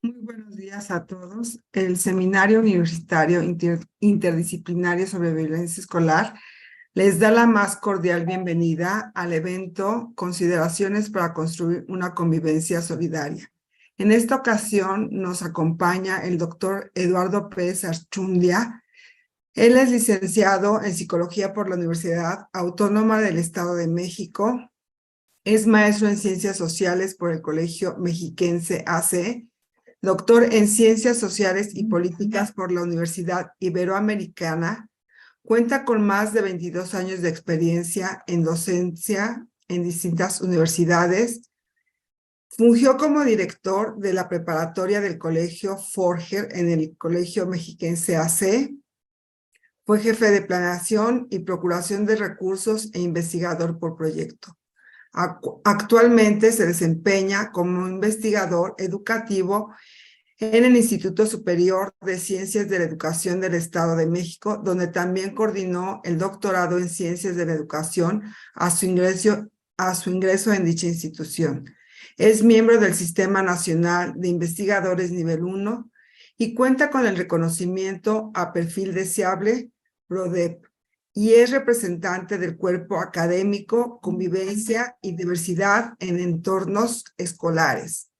Muy buenos días a todos. El Seminario Universitario Interdisciplinario sobre Violencia Escolar les da la más cordial bienvenida al evento Consideraciones para construir una convivencia solidaria. En esta ocasión nos acompaña el doctor Eduardo Pérez Archundia. Él es licenciado en Psicología por la Universidad Autónoma del Estado de México. Es maestro en Ciencias Sociales por el Colegio Mexiquense AC, doctor en Ciencias Sociales y Políticas por la Universidad Iberoamericana. Cuenta con más de 22 años de experiencia en docencia en distintas universidades. Fungió como director de la preparatoria del Colegio Forger en el Colegio Mexiquense AC. Fue jefe de planeación y procuración de recursos e investigador por proyecto. Actualmente se desempeña como investigador educativo en el Instituto Superior de Ciencias de la Educación del Estado de México, donde también coordinó el doctorado en Ciencias de la Educación a su ingreso en dicha institución. Es miembro del Sistema Nacional de Investigadores Nivel 1 y cuenta con el reconocimiento a perfil deseable PRODEP, y es representante del cuerpo académico Convivencia y Diversidad en Entornos Escolares.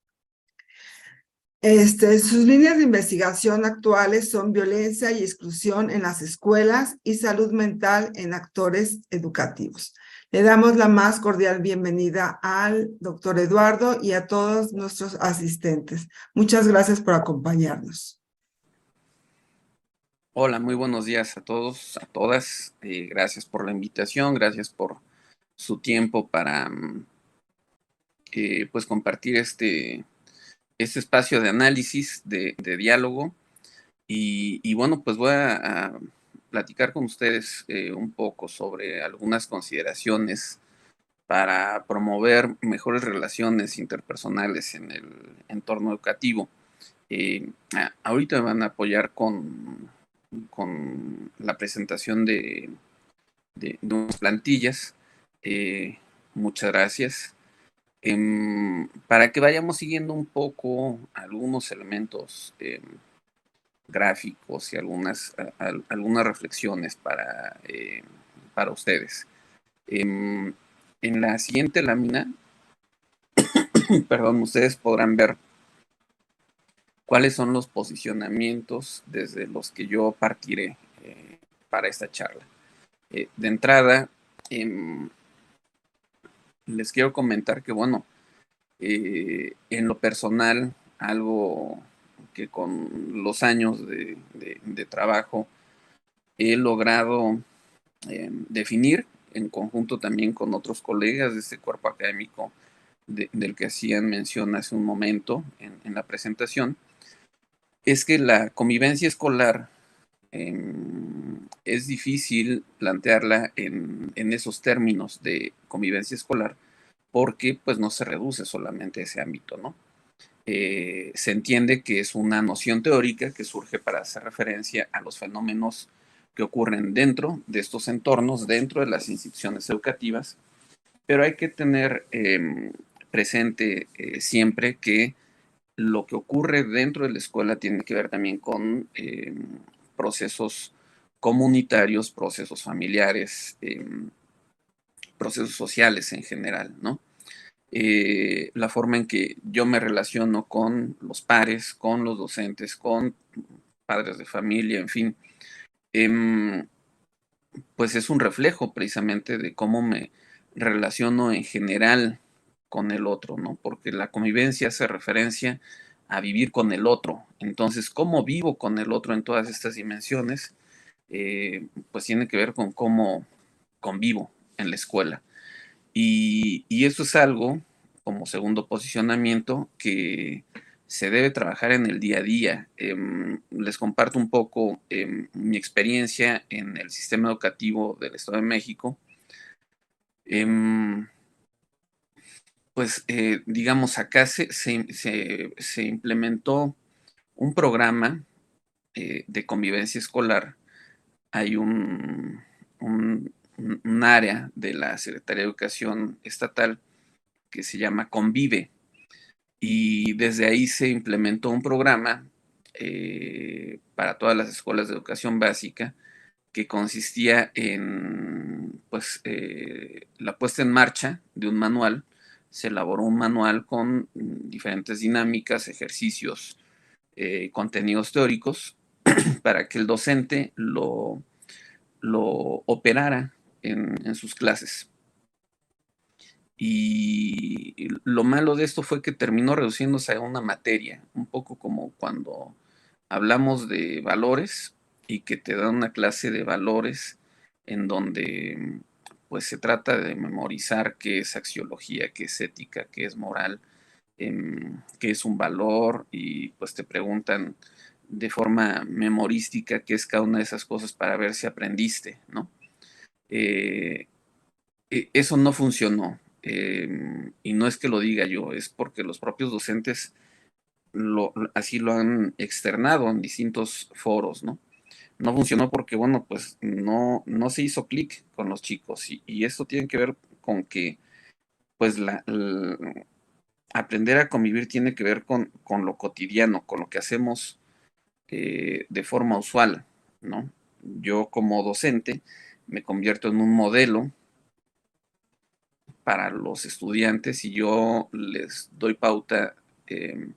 Sus líneas de investigación actuales son violencia y exclusión en las escuelas y salud mental en actores educativos. Le damos la más cordial bienvenida al doctor Eduardo y a todos nuestros asistentes. Muchas gracias por acompañarnos. Hola, muy buenos días a todos, a todas. Gracias por la invitación, gracias por su tiempo para pues compartir este espacio de análisis, de diálogo. Y bueno, pues voy a platicar con ustedes un poco sobre algunas consideraciones para promover mejores relaciones interpersonales en el entorno educativo. Ahorita me van a apoyar con la presentación de unas plantillas. Eh, Muchas gracias. Para que vayamos siguiendo un poco algunos elementos gráficos y algunas reflexiones para ustedes. Em, en la siguiente lámina, perdón, ustedes podrán ver cuáles son los posicionamientos desde los que yo partiré para esta charla. De entrada, em, les quiero comentar que, bueno, en lo personal, algo que con los años de trabajo he logrado definir en conjunto también con otros colegas de este cuerpo académico del que hacían mención hace un momento en la presentación, es que la convivencia escolar es difícil plantearla en esos términos de convivencia escolar porque pues no se reduce solamente a ese ámbito, ¿no? Se entiende que es una noción teórica que surge para hacer referencia a los fenómenos que ocurren dentro de estos entornos, dentro de las instituciones educativas, pero hay que tener presente siempre que lo que ocurre dentro de la escuela tiene que ver también con procesos comunitarios, procesos familiares, procesos sociales en general, ¿no? La forma en que yo me relaciono con los pares, con los docentes, con padres de familia, en fin, em, pues es un reflejo precisamente de cómo me relaciono en general con el otro, ¿no? Porque la convivencia hace referencia a vivir con el otro. Entonces, cómo vivo con el otro en todas estas dimensiones, pues tiene que ver con cómo convivo en la escuela. Y eso es algo, como segundo posicionamiento, que se debe trabajar en el día a día. Les comparto un poco mi experiencia en el sistema educativo del Estado de México. Em, pues, digamos, acá se implementó un programa de convivencia escolar. Hay un área de la Secretaría de Educación Estatal que se llama Convive. y desde ahí se implementó un programa para todas las escuelas de educación básica que consistía en pues, la puesta en marcha de un manual. Se elaboró un manual con diferentes dinámicas, ejercicios, contenidos teóricos para que el docente lo operara en sus clases. Y lo malo de esto fue que terminó reduciéndose a una materia, un poco como cuando hablamos de valores y que te dan una clase de valores en donde pues se trata de memorizar qué es axiología, qué es ética, qué es moral, qué es un valor y pues te preguntan de forma memorística qué es cada una de esas cosas para ver si aprendiste, ¿no? Eh, Eso no funcionó. Y no es que lo diga yo, es porque los propios docentes así lo han externado en distintos foros, ¿no? No funcionó porque, bueno, pues no se hizo clic con los chicos y esto tiene que ver con que, pues, aprender a convivir tiene que ver con lo cotidiano, con lo que hacemos de forma usual, ¿no? Yo como docente me convierto en un modelo para los estudiantes y yo les doy pauta de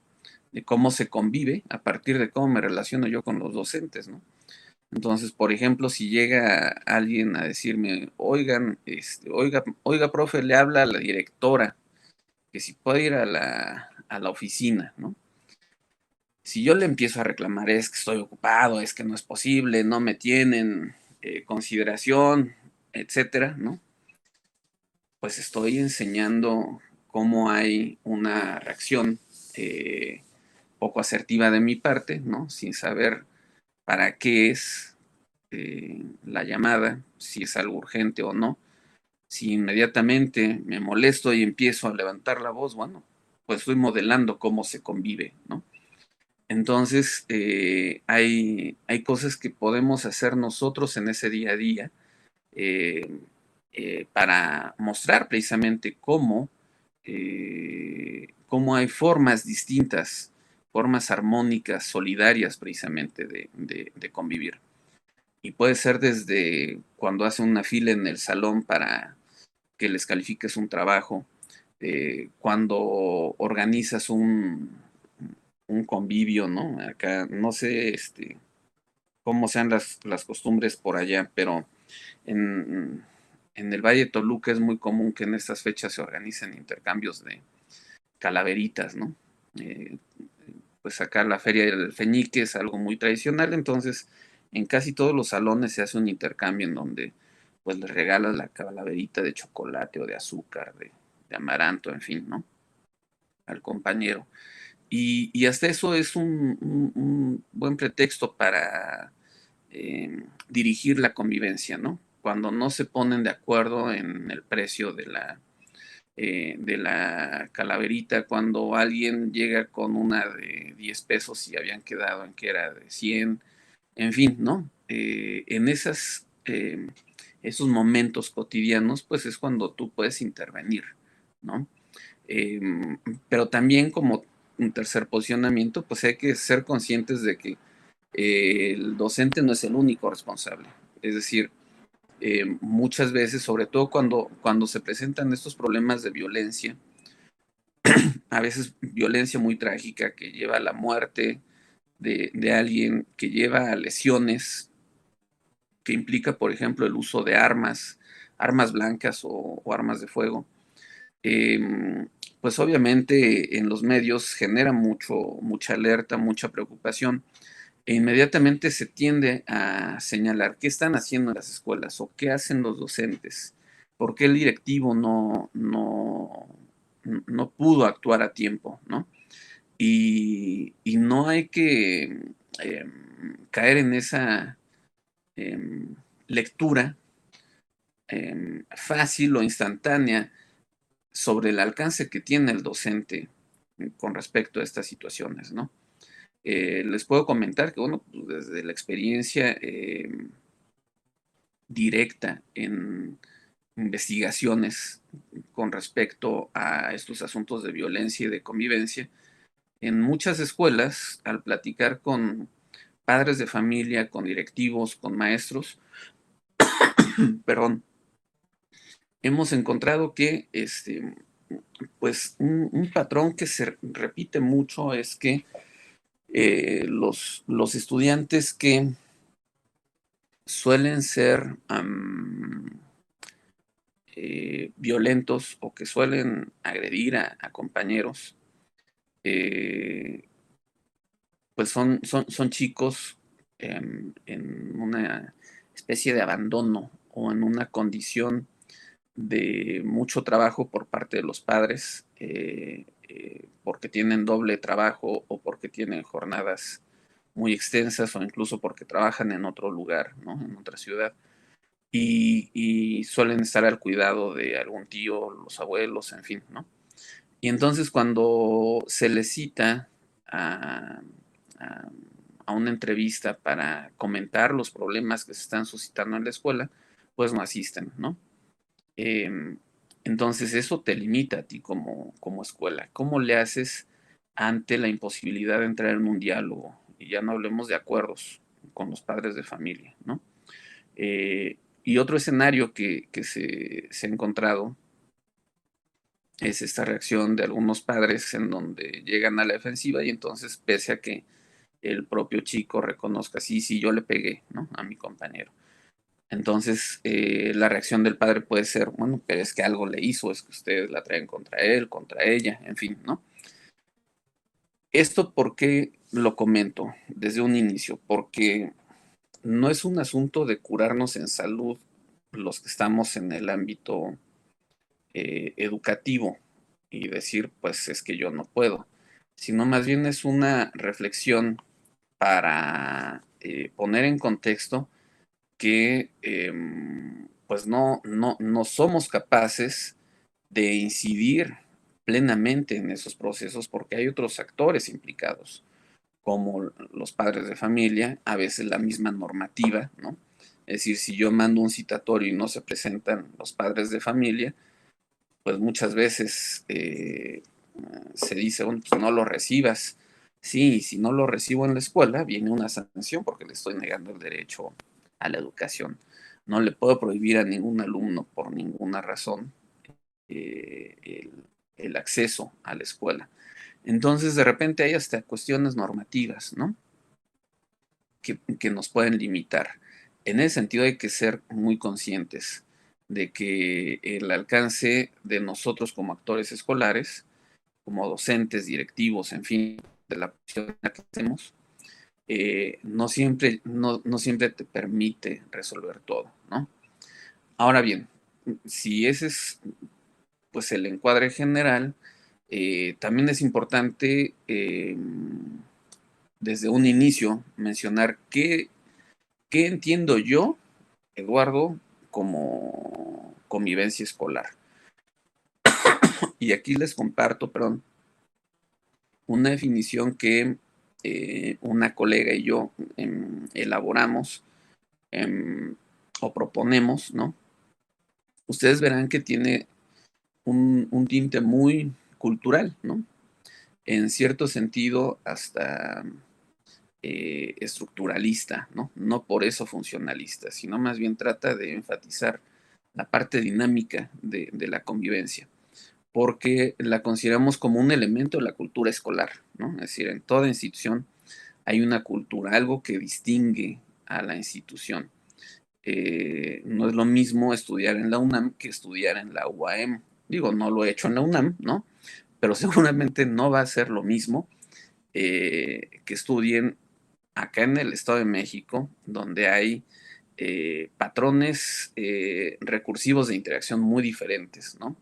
cómo se convive a partir de cómo me relaciono yo con los docentes, ¿no? Entonces, por ejemplo, si llega alguien a decirme, oigan, oiga, profe, le habla a la directora, que si puede ir a la oficina, ¿no? Si yo le empiezo a reclamar, es que estoy ocupado, es que no es posible, no me tienen consideración, etcétera, ¿no? Pues estoy enseñando cómo hay una reacción eh, poco asertiva de mi parte, ¿no? Sin saber para qué es la llamada, si es algo urgente o no. Si inmediatamente me molesto y empiezo a levantar la voz, bueno, pues estoy modelando cómo se convive, ¿no? Entonces, hay cosas que podemos hacer nosotros en ese día a día eh, para mostrar precisamente cómo hay formas distintas, formas armónicas, solidarias precisamente de convivir. Y puede ser desde cuando hace una fila en el salón para que les califiques un trabajo, cuando organizas un convivio, ¿no? Acá no sé cómo sean las costumbres por allá, pero en, en el Valle de Toluca es muy común que en estas fechas se organicen intercambios de calaveritas, ¿no? Eh, pues acá la Feria del Feñique es algo muy tradicional, entonces en casi todos los salones se hace un intercambio en donde pues le regalas la calaverita de chocolate o de azúcar, de amaranto, en fin, ¿no? Al compañero. Y hasta eso es un buen pretexto para dirigir la convivencia, ¿no? Cuando no se ponen de acuerdo en el precio de la calaverita, cuando alguien llega con una de 10 pesos y habían quedado en que era de 100, en fin, ¿no? En esos momentos cotidianos, pues es cuando tú puedes intervenir, ¿no? Eh, pero también como un tercer posicionamiento, pues hay que ser conscientes de que el docente no es el único responsable. Es decir, muchas veces, sobre todo cuando se presentan estos problemas de violencia, a veces violencia muy trágica que lleva a la muerte de alguien, que lleva a lesiones, que implica, por ejemplo, el uso de armas blancas o armas de fuego, eh, pues obviamente en los medios genera mucha alerta, mucha preocupación. E inmediatamente se tiende a señalar qué están haciendo en las escuelas o qué hacen los docentes, por qué el directivo no pudo actuar a tiempo, ¿no? Y no hay que caer en esa lectura fácil o instantánea sobre el alcance que tiene el docente con respecto a estas situaciones, ¿no? Les puedo comentar que, bueno, pues desde la experiencia directa en investigaciones con respecto a estos asuntos de violencia y de convivencia. En muchas escuelas, al platicar con padres de familia, con directivos, con maestros, perdón, hemos encontrado que pues un patrón que se repite mucho es que los estudiantes que suelen ser violentos o que suelen agredir a compañeros, eh, pues son chicos en una especie de abandono o en una condición de mucho trabajo por parte de los padres, porque tienen doble trabajo o porque tienen jornadas muy extensas o incluso porque trabajan en otro lugar, ¿no? En otra ciudad. Y suelen estar al cuidado de algún tío, los abuelos, en fin, ¿no? Y entonces cuando se les cita a, a, a una entrevista para comentar los problemas que se están suscitando en la escuela, pues no asisten, ¿no? Eh, entonces eso te limita a ti como escuela. ¿Cómo le haces ante la imposibilidad de entrar en un diálogo? Y ya no hablemos de acuerdos con los padres de familia, ¿no? Y otro escenario que se ha encontrado es esta reacción de algunos padres en donde llegan a la defensiva y entonces pese a que el propio chico reconozca, sí, sí, yo le pegué, ¿no? A mi compañero. Entonces, la reacción del padre puede ser, bueno, pero es que algo le hizo, es que ustedes la traen contra él, contra ella, en fin, ¿no? Esto, ¿por qué lo comento desde un inicio? Porque no es un asunto de curarnos en salud los que estamos en el ámbito educativo y decir, pues es que yo no puedo, sino más bien es una reflexión para poner en contexto que pues no somos capaces de incidir plenamente en esos procesos porque hay otros actores implicados, como los padres de familia, a veces la misma normativa, ¿no? Es decir, si yo mando un citatorio y no se presentan los padres de familia, pues muchas veces se dice, bueno, pues no lo recibas. Sí, si no lo recibo en la escuela, viene una sanción porque le estoy negando el derecho a la educación. No le puedo prohibir a ningún alumno por ninguna razón eh, el, el acceso a la escuela. Entonces, de repente hay hasta cuestiones normativas, ¿no? Que nos pueden limitar. En ese sentido hay que ser muy conscientes de que el alcance de nosotros como actores escolares, como docentes, directivos, en fin, de la posición que hacemos, no siempre te permite resolver todo, ¿no? Ahora bien, si ese es pues el encuadre general, también es importante desde un inicio mencionar qué entiendo yo, Eduardo, como convivencia escolar. Y aquí les comparto, perdón, una definición que una colega y yo elaboramos o proponemos, ¿no? Ustedes verán que tiene un tinte muy cultural, ¿no? En cierto sentido, hasta estructuralista, ¿no? No por eso funcionalista, sino más bien trata de enfatizar la parte dinámica de la convivencia, porque la consideramos como un elemento de la cultura escolar, ¿no? Es decir, en toda institución hay una cultura, algo que distingue a la institución. No es lo mismo estudiar en la UNAM que estudiar en la UAM. Digo, no lo he hecho en la UNAM, ¿no? Pero seguramente no va a ser lo mismo que estudien acá en el Estado de México, donde hay patrones recursivos de interacción muy diferentes, ¿no?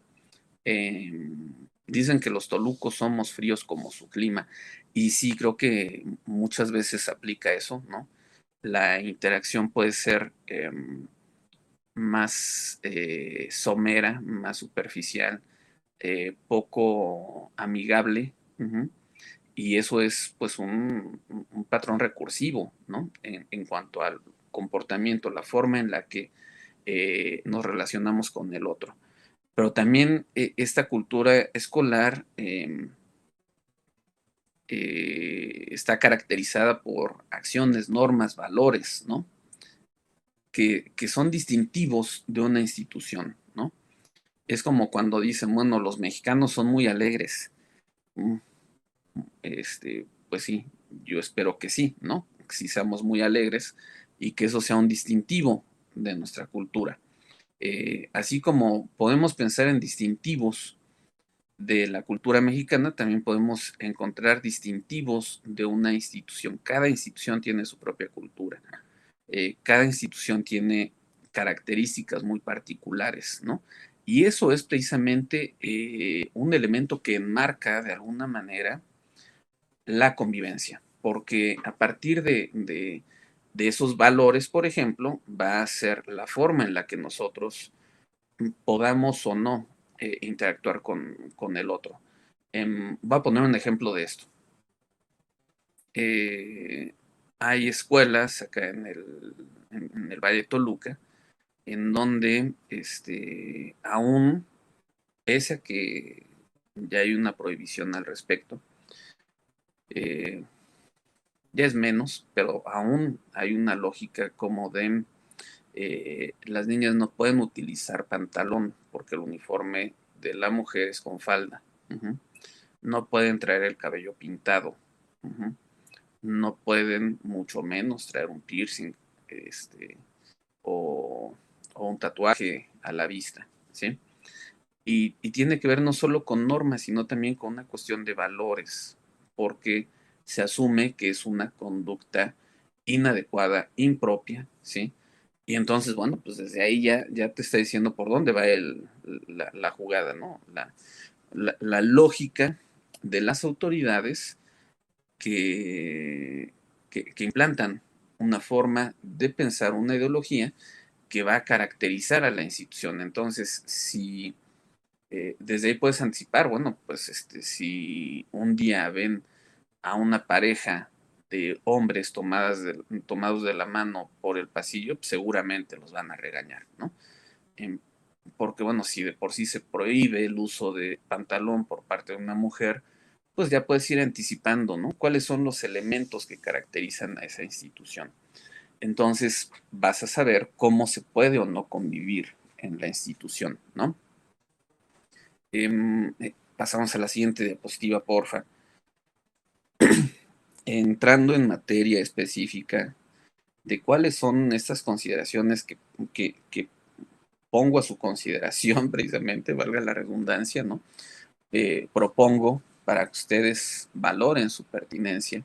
Eh, dicen que los tolucos somos fríos como su clima, y sí, creo que muchas veces aplica eso, ¿no? La interacción puede ser más somera, más superficial, poco amigable, uh-huh, y eso es pues un patrón recursivo, ¿no? En cuanto al comportamiento, la forma en la que nos relacionamos con el otro. Pero también esta cultura escolar está caracterizada por acciones, normas, valores, ¿no? Que son distintivos de una institución, ¿no? Es como cuando dicen, bueno, los mexicanos son muy alegres. Mm, pues sí, yo espero que sí, ¿no? Que sí seamos muy alegres y que eso sea un distintivo de nuestra cultura. Así como podemos pensar en distintivos de la cultura mexicana, también podemos encontrar distintivos de una institución. Cada institución tiene su propia cultura. Cada institución tiene características muy particulares, ¿no? Y eso es precisamente un elemento que enmarca de alguna manera la convivencia, porque a partir de esos valores, por ejemplo, va a ser la forma en la que nosotros podamos o no interactuar con el otro. Voy a poner un ejemplo de esto. Eh, Hay escuelas acá en el Valle de Toluca en donde aún, pese a que ya hay una prohibición al respecto, eh, ya es menos, pero aún hay una lógica como de las niñas no pueden utilizar pantalón porque el uniforme de la mujer es con falda. Ujú. No pueden traer el cabello pintado. Ujú. No pueden mucho menos traer un piercing o, o un tatuaje a la vista, ¿sí? Y tiene que ver no solo con normas, sino también con una cuestión de valores, porque se asume que es una conducta inadecuada, impropia, ¿sí? Y entonces, bueno, pues desde ahí ya te está diciendo por dónde va la jugada, ¿no? La lógica de las autoridades que, que implantan una forma de pensar, una ideología que va a caracterizar a la institución. Entonces, si desde ahí puedes anticipar, bueno, pues si un día ven a una pareja de hombres tomados de la mano por el pasillo, pues seguramente los van a regañar, ¿no? Em, Porque, bueno, si de por sí se prohíbe el uso de pantalón por parte de una mujer, pues ya puedes ir anticipando, ¿no? ¿Cuáles son los elementos que caracterizan a esa institución? Entonces vas a saber cómo se puede o no convivir en la institución, ¿no? Pasamos a la siguiente diapositiva, porfa. Entrando en materia específica de cuáles son estas consideraciones que pongo a su consideración, precisamente, valga la redundancia, ¿no? Propongo para que ustedes valoren su pertinencia,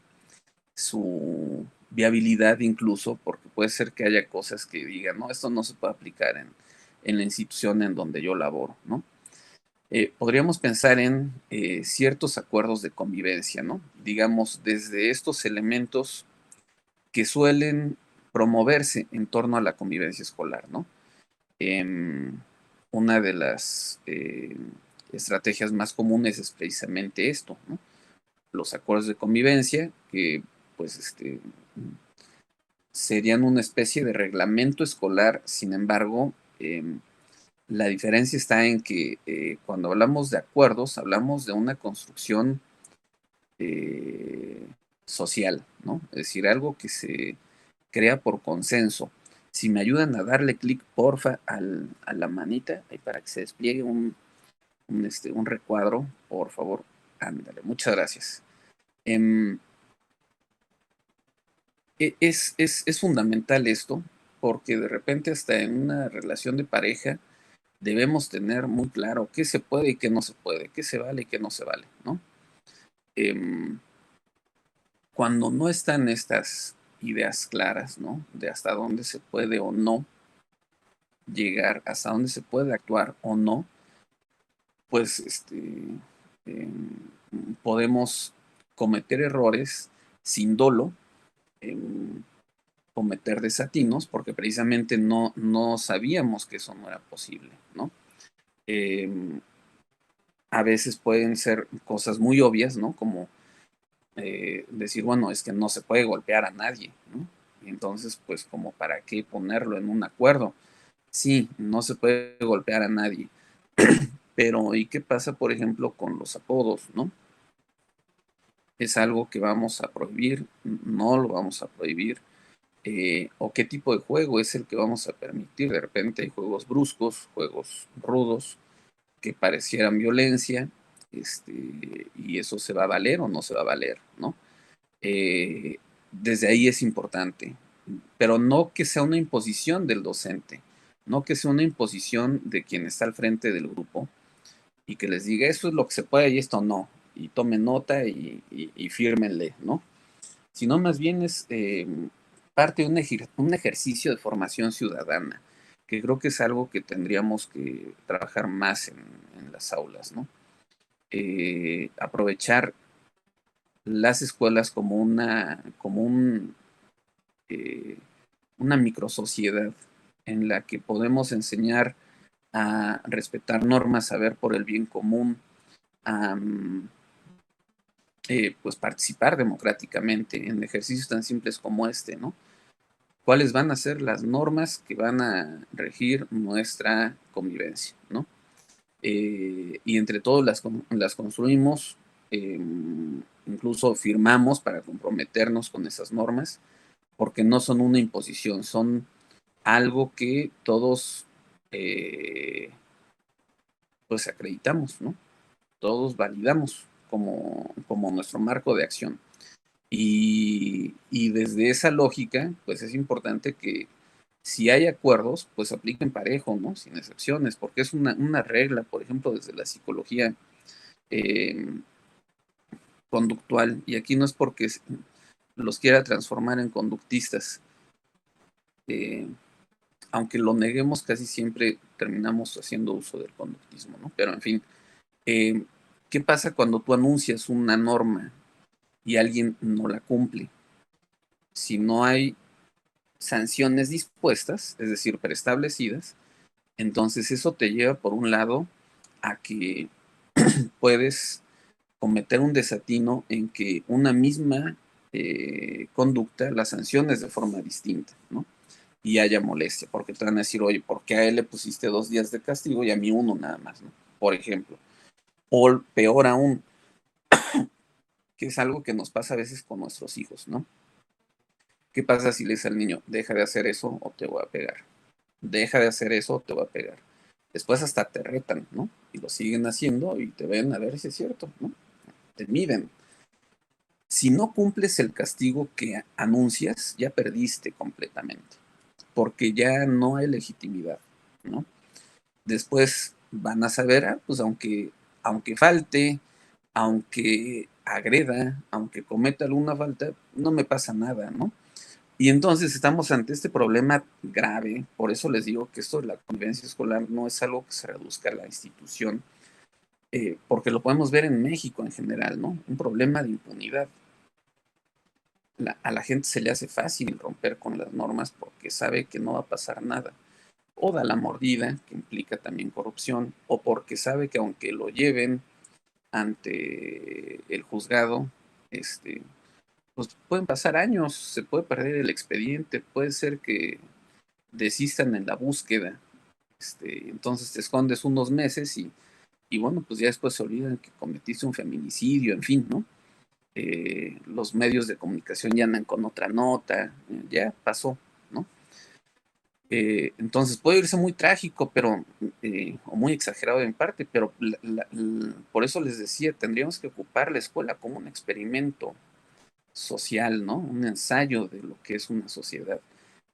su viabilidad incluso, porque puede ser que haya cosas que digan, no, esto no se puede aplicar en la institución en donde yo laboro, ¿no? Podríamos pensar en ciertos acuerdos de convivencia, ¿no? Digamos, desde estos elementos que suelen promoverse en torno a la convivencia escolar, ¿no? Em, una de las estrategias más comunes es precisamente esto, ¿no? Los acuerdos de convivencia, que pues serían una especie de reglamento escolar, sin embargo, la diferencia está en que cuando hablamos de acuerdos, hablamos de una construcción eh, social, ¿no? Es decir, algo que se crea por consenso. Si me ayudan a darle clic, porfa, a la manita, ahí para que se despliegue un recuadro, por favor, ándale, muchas gracias. Em, es fundamental esto, porque de repente hasta en una relación de pareja debemos tener muy claro qué se puede y qué no se puede, qué se vale y qué no se vale, ¿no? Em, Cuando no están estas ideas claras, ¿no? De hasta dónde se puede o no llegar, hasta dónde se puede actuar o no, pues eh, podemos cometer errores sin dolo, eh, cometer desatinos, porque precisamente no sabíamos que eso no era posible, ¿no? Eh, a veces pueden ser cosas muy obvias, ¿no? Como decir, bueno, es que no se puede golpear a nadie, ¿no? Y entonces, pues, como para qué ponerlo en un acuerdo. Sí, no se puede golpear a nadie, Pero, ¿y qué pasa, por ejemplo, con los apodos, no? ¿Es algo que vamos a prohibir? ¿No lo vamos a prohibir? ¿O qué tipo de juego es el que vamos a permitir? De repente hay juegos bruscos, juegos rudos, que parecieran violencia, y eso se va a valer o no se va a valer, ¿no? Desde ahí es importante, pero no que sea una imposición del docente, no que sea una imposición de quien está al frente del grupo y que les diga esto es lo que se puede y esto no, y tomen nota y fírmenle, ¿no? Sino más bien es parte de un ejercicio de formación ciudadana, que creo que es algo que tendríamos que trabajar más en las aulas, ¿no? Aprovechar las escuelas como eh, una microsociedad en la que podemos enseñar a respetar normas, a ver por el bien común, a pues participar democráticamente en ejercicios tan simples como este, ¿no? ¿Cuáles van a ser las normas que van a regir nuestra convivencia, ¿no? Y entre todos las construimos, eh, incluso firmamos para comprometernos con esas normas, porque no son una imposición, son algo que todos pues acreditamos, ¿no? Todos validamos como nuestro marco de acción. Y desde esa lógica, pues es importante que si hay acuerdos, pues apliquen parejo, ¿no? Sin excepciones, porque es una regla, por ejemplo, desde la psicología eh, conductual, y aquí no es porque los quiera transformar en conductistas, eh, aunque lo neguemos, casi siempre terminamos haciendo uso del conductismo, ¿no? Pero en fin, eh, ¿qué pasa cuando tú anuncias una norma y alguien no la cumple? Si no hay sanciones dispuestas, es decir, preestablecidas, entonces eso te lleva, por un lado, a que puedes cometer un desatino en que una misma conducta la sanciones de forma distinta, ¿no? Y haya molestia, porque te van a decir, oye, ¿por qué a él le pusiste 2 días de castigo y a mí uno nada más, ¿no? Por ejemplo. O peor aún, que es algo que nos pasa a veces con nuestros hijos, ¿no? ¿Qué pasa si le dices al niño, deja de hacer eso o te voy a pegar? Deja de hacer eso o te voy a pegar. Después hasta te retan, ¿no? Y lo siguen haciendo y te ven a ver si es cierto, ¿no? Te miden. Si no cumples el castigo que anuncias, ya perdiste completamente, porque ya no hay legitimidad, ¿no? Después van a saber, pues aunque falte, aunque agreda, aunque cometa alguna falta, no me pasa nada, ¿no? Y entonces estamos ante este problema grave, por eso les digo que esto de la convivencia escolar no es algo que se reduzca a la institución, porque lo podemos ver en México en general, ¿no? Un problema de impunidad. A la gente se le hace fácil romper con las normas porque sabe que no va a pasar nada. O da la mordida, que implica también corrupción, o porque sabe que aunque lo lleven ante el juzgado, este, pues pueden pasar años, se puede perder el expediente, puede ser que desistan en la búsqueda. Entonces te escondes unos meses y bueno, pues ya después se olvidan que cometiste un feminicidio, en fin, ¿no? Los medios de comunicación ya andan con otra nota, ya pasó, ¿no? Entonces puede irse muy trágico, pero, o muy exagerado en parte, pero por eso les decía, tendríamos que ocupar la escuela como un experimento social, ¿no? Un ensayo de lo que es una sociedad.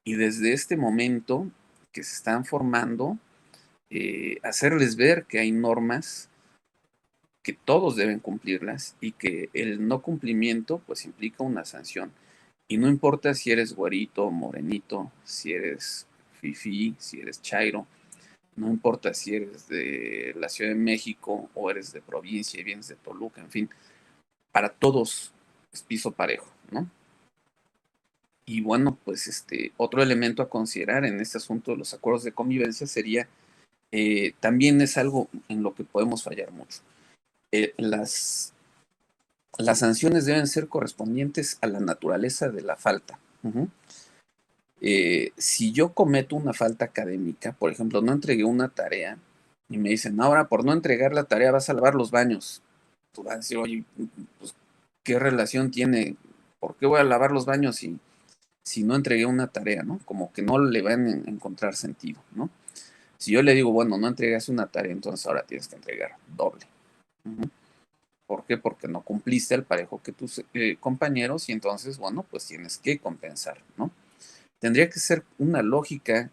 Y desde este momento que se están formando, hacerles ver que hay normas que todos deben cumplirlas y que el no cumplimiento pues implica una sanción. Y no importa si eres güerito, morenito, si eres fifí, si eres chairo, no importa si eres de la Ciudad de México o eres de provincia y vienes de Toluca, en fin, para todos es piso parejo, ¿no? Y bueno, pues otro elemento a considerar en este asunto de los acuerdos de convivencia sería, también es algo en lo que podemos fallar mucho. Eh, las, las sanciones deben ser correspondientes a la naturaleza de la falta. Uh-huh. Si yo cometo una falta académica, por ejemplo, no entregué una tarea, y me dicen, ahora por no entregar la tarea vas a lavar los baños. Tú vas a decir, oye, pues, ¿qué relación tiene? ¿Por qué voy a lavar los baños si no entregué una tarea, ¿no? Como que no le van a encontrar sentido, ¿no? Si yo le digo, bueno, no entregas una tarea, entonces ahora tienes que entregar doble. Uh-huh. ¿Por qué? Porque no cumpliste al parejo que tus compañeros y entonces, bueno, pues tienes que compensar, ¿no? Tendría que ser una lógica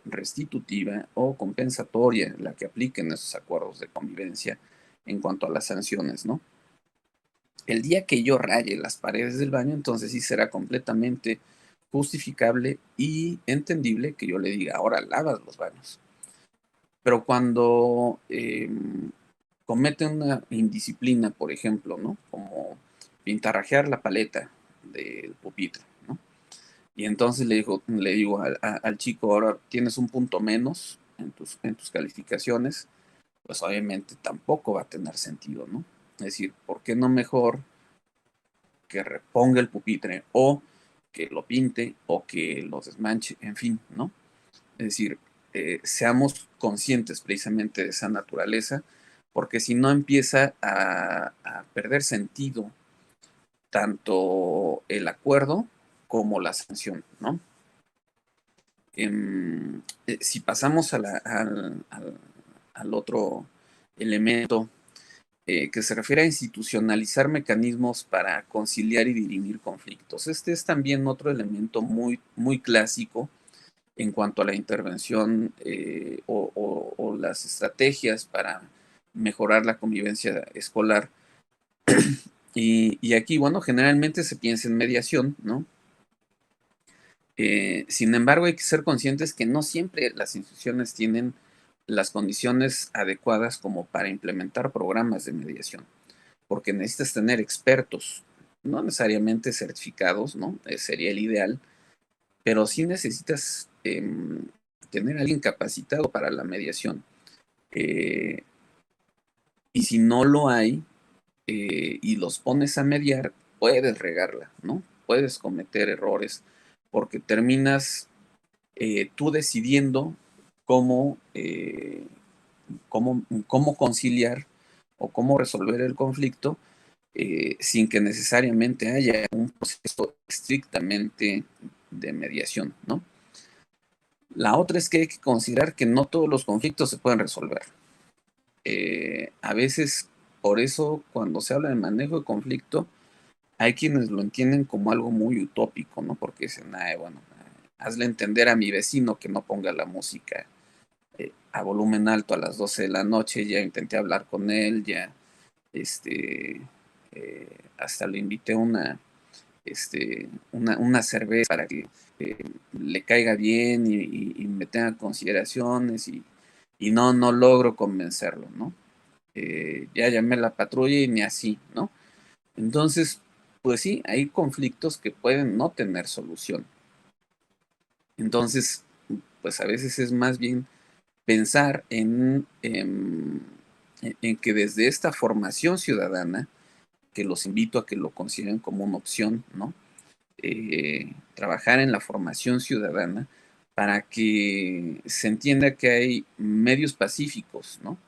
restitutiva o compensatoria la que apliquen esos acuerdos de convivencia en cuanto a las sanciones, ¿no? El día que yo raye las paredes del baño, entonces sí será completamente justificable y entendible que yo le diga, ahora lavas los baños. Pero cuando comete una indisciplina, por ejemplo, ¿no? Como pintarrajear la paleta del pupitre, ¿no? Y entonces le digo al chico, ahora tienes un punto menos en tus calificaciones, pues obviamente tampoco va a tener sentido, ¿no? Es decir, ¿por qué no mejor que reponga el pupitre o que lo pinte o que lo desmanche, en fin, ¿no? Es decir, seamos conscientes precisamente de esa naturaleza, porque si no empieza a perder sentido tanto el acuerdo como la sanción, ¿no? Si pasamos al otro elemento que se refiere a institucionalizar mecanismos para conciliar y dirimir conflictos. Este es también otro elemento muy, muy clásico en cuanto a la intervención o las estrategias para mejorar la convivencia escolar. Y aquí, bueno, generalmente se piensa en mediación, ¿no? Sin embargo, hay que ser conscientes que no siempre las instituciones tienen las condiciones adecuadas como para implementar programas de mediación, porque necesitas tener expertos, no necesariamente certificados, ¿no? Sería el ideal, pero sí necesitas tener a alguien capacitado para la mediación. Eh, y si no lo hay y los pones a mediar, puedes regarla, ¿no? Puedes cometer errores porque terminas tú decidiendo cómo, cómo conciliar o cómo resolver el conflicto sin que necesariamente haya un proceso estrictamente de mediación, ¿no? La otra es que hay que considerar que no todos los conflictos se pueden resolver. A veces, por eso, cuando se habla de manejo de conflicto, hay quienes lo entienden como algo muy utópico, ¿no? Porque dicen, ay, bueno, hazle entender a mi vecino que no ponga la música a volumen alto a las 12 de la noche, ya intenté hablar con él, ya, este, hasta le invité una cerveza para que eh, le caiga bien y me tenga consideraciones y no logro convencerlo, ¿no? Ya llamé a la patrulla y ni así, ¿no? Entonces, pues sí, hay conflictos que pueden no tener solución. Entonces, pues a veces es más bien pensar en que desde esta formación ciudadana, que los invito a que lo consideren como una opción, ¿no? Trabajar en la formación ciudadana para que se entienda que hay medios pacíficos, ¿no?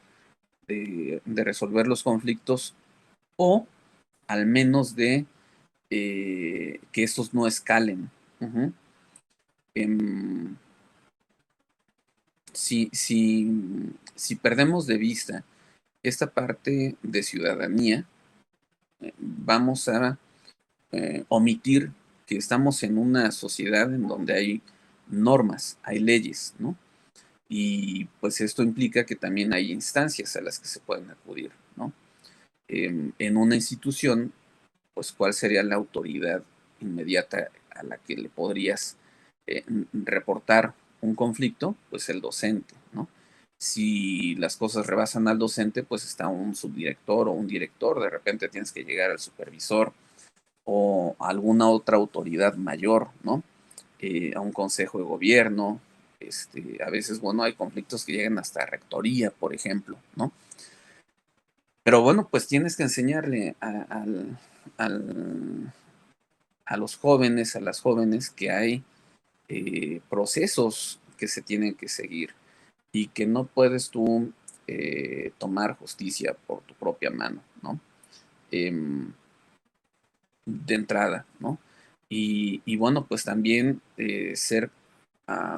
De resolver los conflictos o al menos de que estos no escalen. Uh-huh. Em, si perdemos de vista esta parte de ciudadanía, vamos a omitir que estamos en una sociedad en donde hay normas, hay leyes, ¿no? Y pues esto implica que también hay instancias a las que se pueden acudir, ¿no? En una institución, pues cuál sería la autoridad inmediata a la que le podrías reportar un conflicto, pues el docente, ¿no? Si las cosas rebasan al docente, pues está un subdirector o un director, de repente tienes que llegar al supervisor o a alguna otra autoridad mayor, ¿no? A un consejo de gobierno, a veces, bueno, hay conflictos que llegan hasta rectoría, por ejemplo, ¿no? Pero bueno, pues tienes que enseñarle al, a los jóvenes, a las jóvenes, que hay procesos que se tienen que seguir y que no puedes tú tomar justicia por tu propia mano, ¿no? De entrada, ¿no? Y bueno, pues también ser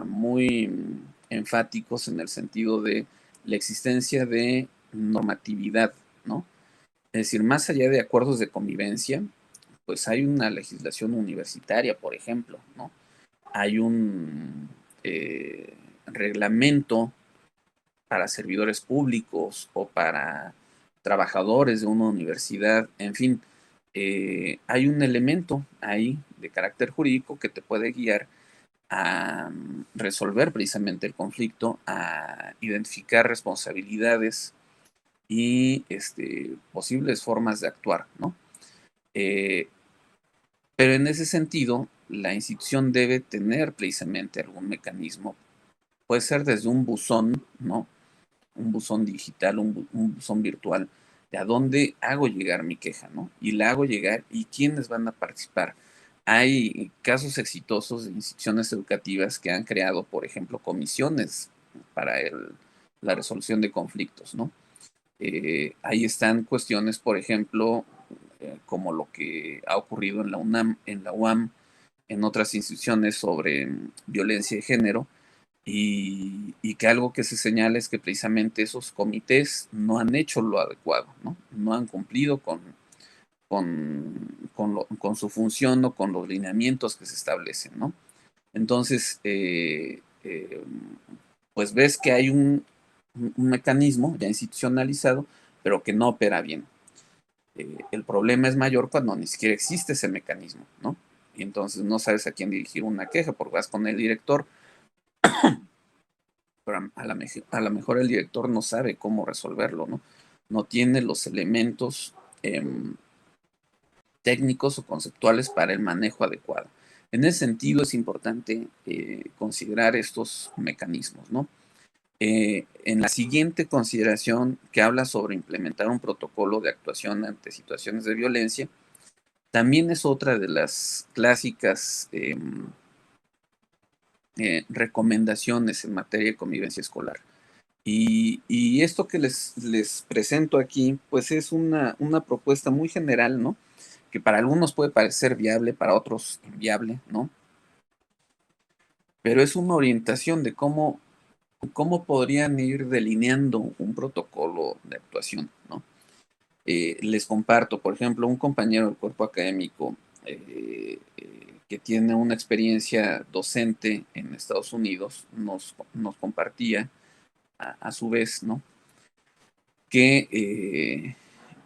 muy enfáticos en el sentido de la existencia de normatividad, ¿no? Es decir, más allá de acuerdos de convivencia, pues hay una legislación universitaria, por ejemplo, ¿no? Hay un reglamento para servidores públicos o para trabajadores de una universidad, en fin, hay un elemento ahí de carácter jurídico que te puede guiar a resolver precisamente el conflicto, a identificar responsabilidades y posibles formas de actuar, ¿no? Eh, pero en ese sentido, la institución debe tener precisamente algún mecanismo. Puede ser desde un buzón, ¿no? Un buzón digital, un buzón virtual, de a dónde hago llegar mi queja, ¿no? Y la hago llegar y quiénes van a participar. Hay casos exitosos de instituciones educativas que han creado, por ejemplo, comisiones para la resolución de conflictos, ¿no? Ahí están cuestiones, por ejemplo, como lo que ha ocurrido en la UNAM, en la UAM, en otras instituciones sobre violencia de género, y que algo que se señala es que precisamente esos comités no han hecho lo adecuado, ¿no? No han cumplido con su función o con los lineamientos que se establecen, ¿no? Entonces, pues ves que hay un mecanismo ya institucionalizado, pero que no opera bien. El problema es mayor cuando ni siquiera existe ese mecanismo, ¿no? Y entonces no sabes a quién dirigir una queja porque vas con el director, pero a lo mejor el director no sabe cómo resolverlo, ¿no? No tiene los elementos técnicos o conceptuales para el manejo adecuado. En ese sentido es importante considerar estos mecanismos, ¿no? En la siguiente consideración que habla sobre implementar un protocolo de actuación ante situaciones de violencia, también es otra de las clásicas recomendaciones en materia de convivencia escolar. Y esto que les presento aquí, pues es una propuesta muy general, ¿no? Que para algunos puede parecer viable, para otros inviable, ¿no? Pero es una orientación de cómo podrían ir delineando un protocolo de actuación, ¿no? Les comparto, por ejemplo, un compañero del cuerpo académico que tiene una experiencia docente en Estados Unidos nos compartía a su vez, ¿no? Que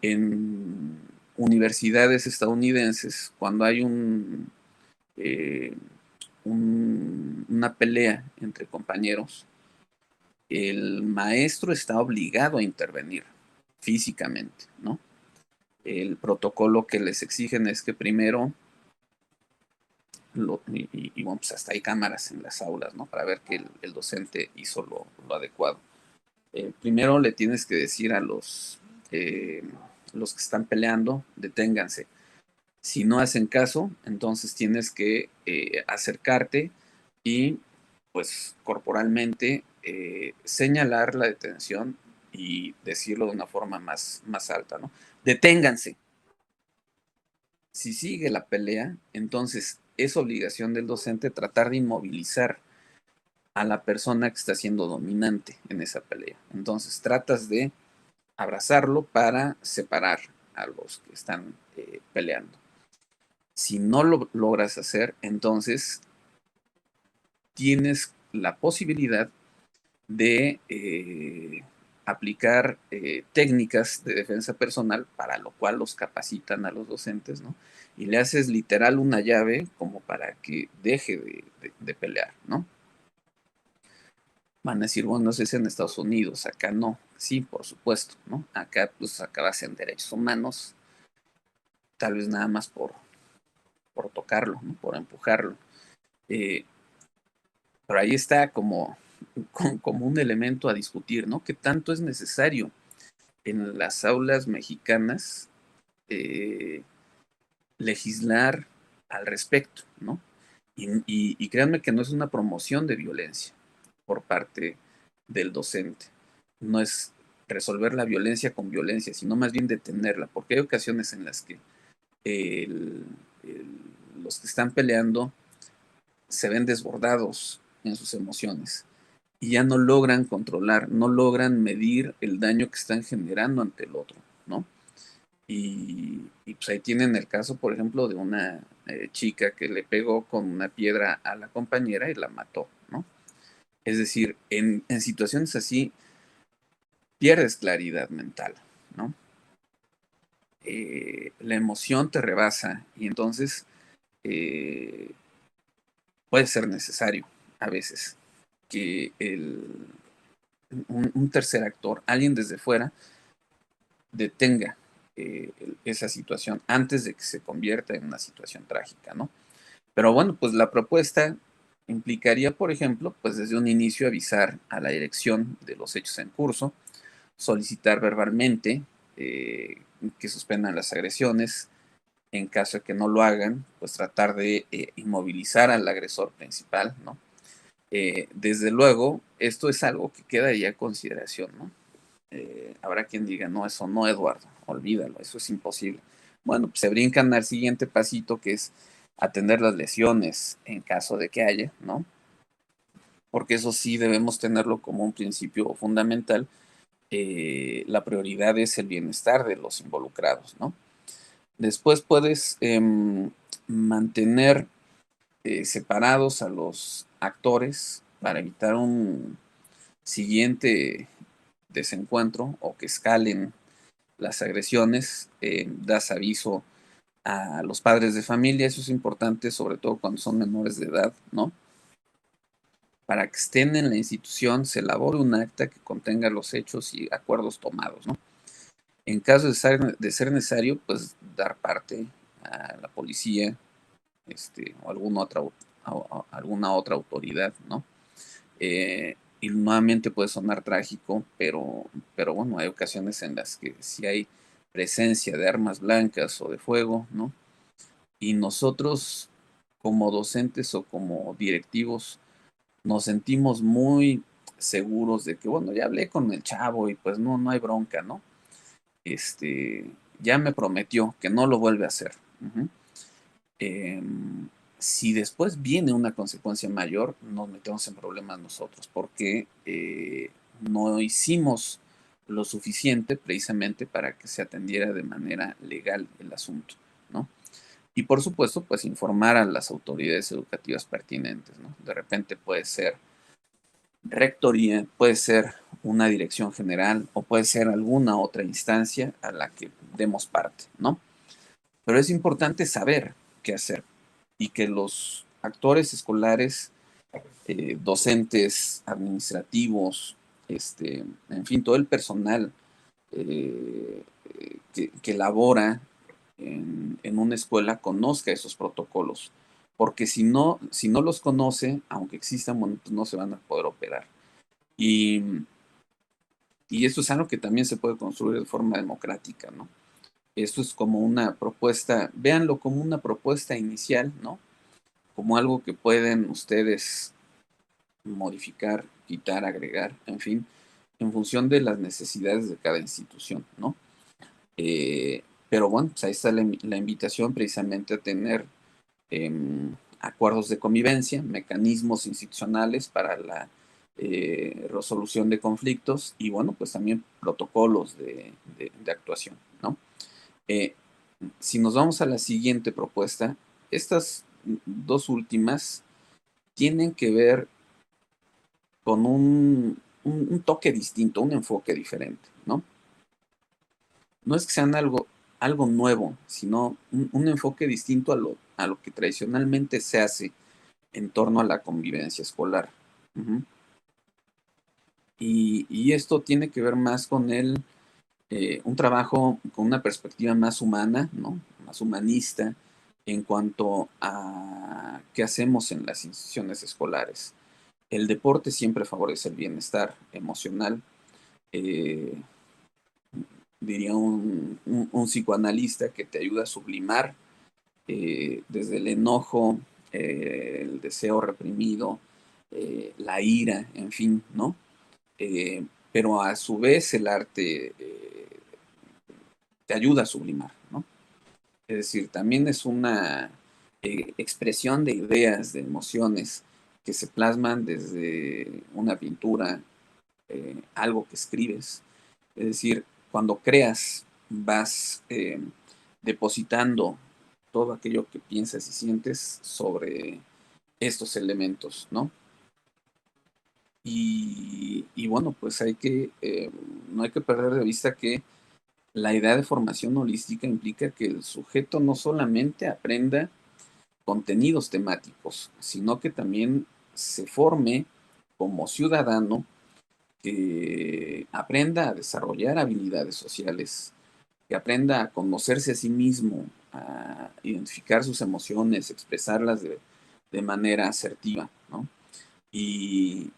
en universidades estadounidenses, cuando hay eh, una pelea entre compañeros, el maestro está obligado a intervenir físicamente, ¿no? El protocolo que les exigen es que primero, bueno, pues hasta hay cámaras en las aulas, ¿no? Para ver que el docente hizo lo adecuado. Primero le tienes que decir a los que están peleando, deténganse. Si no hacen caso, entonces tienes que acercarte y pues corporalmente señalar la detención y decirlo de una forma más alta, ¿no? Deténganse. Si sigue la pelea, entonces es obligación del docente tratar de inmovilizar a la persona que está siendo dominante en esa pelea. Entonces tratas de abrazarlo para separar a los que están peleando. Si no lo logras hacer, entonces tienes la posibilidad de aplicar técnicas de defensa personal, para lo cual los capacitan a los docentes, ¿no? Y le haces literal una llave como para que deje de pelear, ¿no? Van a decir, bueno, no sé si en Estados Unidos, acá no. Sí, por supuesto, ¿no? Acá pues acabas en derechos humanos, tal vez nada más por tocarlo, ¿no? Por empujarlo. Eh, pero ahí está como un elemento a discutir, ¿no? ¿Qué tanto es necesario en las aulas mexicanas eh, legislar al respecto, ¿no? Y créanme que no es una promoción de violencia por parte del docente. No es resolver la violencia con violencia, sino más bien detenerla, porque hay ocasiones en las que el, el, los que están peleando se ven desbordados en sus emociones y ya no logran controlar, no logran medir el daño que están generando ante el otro, ¿no? Y pues ahí tienen el caso, por ejemplo, de una chica que le pegó con una piedra a la compañera y la mató, ¿no? Es decir, en situaciones así pierdes claridad mental, ¿no? La emoción te rebasa y entonces eh, puede ser necesario a veces que un tercer actor, alguien desde fuera, detenga esa situación antes de que se convierta en una situación trágica, ¿no? Pero bueno, pues la propuesta implicaría, por ejemplo, pues desde un inicio avisar a la dirección de los hechos en curso, solicitar verbalmente que suspendan las agresiones. En caso de que no lo hagan, pues tratar de inmovilizar al agresor principal, ¿no? Desde luego, esto es algo que queda ya a consideración, ¿no? Habrá quien diga, no, eso no, Eduardo, olvídalo, eso es imposible. Bueno, pues se brincan al siguiente pasito que es atender las lesiones en caso de que haya, ¿no? Porque eso sí debemos tenerlo como un principio fundamental. La prioridad es el bienestar de los involucrados, ¿no? Después puedes mantener separados a los actores para evitar un siguiente desencuentro o que escalen las agresiones, das aviso a los padres de familia, eso es importante, sobre todo cuando son menores de edad, ¿no? Para que estén en la institución, se elabore un acta que contenga los hechos y acuerdos tomados, ¿no? En caso de ser necesario, pues dar parte a la policía, o alguna otra autoridad, ¿no? Y nuevamente puede sonar trágico, pero bueno, hay ocasiones en las que si hay presencia de armas blancas o de fuego, ¿no? Y nosotros como docentes o como directivos nos sentimos muy seguros de que, bueno, ya hablé con el chavo y pues no hay bronca, ¿no? Este, ya me prometió que no lo vuelve a hacer. Uh-huh. eh, si después viene una consecuencia mayor, nos metemos en problemas nosotros, porque no hicimos lo suficiente precisamente para que se atendiera de manera legal el asunto, ¿no? Y por supuesto, pues informar a las autoridades educativas pertinentes, ¿no? De repente puede ser rectoría, puede ser una dirección general o puede ser alguna otra instancia a la que demos parte, ¿no? Pero es importante saber qué hacer y que los actores escolares, docentes, administrativos, en fin, todo el personal que labora en una escuela conozca esos protocolos, porque si no los conoce, aunque existan, bueno, pues no se van a poder operar. Y, y esto es algo que también se puede construir de forma democrática, ¿no? Esto es como una propuesta, véanlo como una propuesta inicial, ¿no? Como algo que pueden ustedes modificar, quitar, agregar, en fin, en función de las necesidades de cada institución, ¿no? Pero bueno, pues ahí está la invitación precisamente a tener acuerdos de convivencia, mecanismos institucionales para la resolución de conflictos y bueno, pues también protocolos de actuación, ¿no? Eh, si nos vamos a la siguiente propuesta, estas dos últimas tienen que ver con un toque distinto, un enfoque diferente, ¿no? No es que sean algo nuevo, sino un enfoque distinto a lo que tradicionalmente se hace en torno a la convivencia escolar. Uh-huh. Y esto tiene que ver más con un trabajo con una perspectiva más humana, ¿no? Más humanista en cuanto a qué hacemos en las instituciones escolares. El deporte siempre favorece el bienestar emocional. Eh, Diría un psicoanalista que te ayuda a sublimar desde el enojo, el deseo reprimido, la ira, en fin, ¿no? pero a su vez el arte te ayuda a sublimar, ¿no? Es decir, también es una expresión de ideas, de emociones que se plasman desde una pintura, algo que escribes. Es decir, cuando creas, vas depositando todo aquello que piensas y sientes sobre estos elementos, ¿no? Y bueno, pues no hay que perder de vista que la idea de formación holística implica que el sujeto no solamente aprenda contenidos temáticos, sino que también se forme como ciudadano, que aprenda a desarrollar habilidades sociales, que aprenda a conocerse a sí mismo, a identificar sus emociones, expresarlas de manera asertiva, ¿no? Y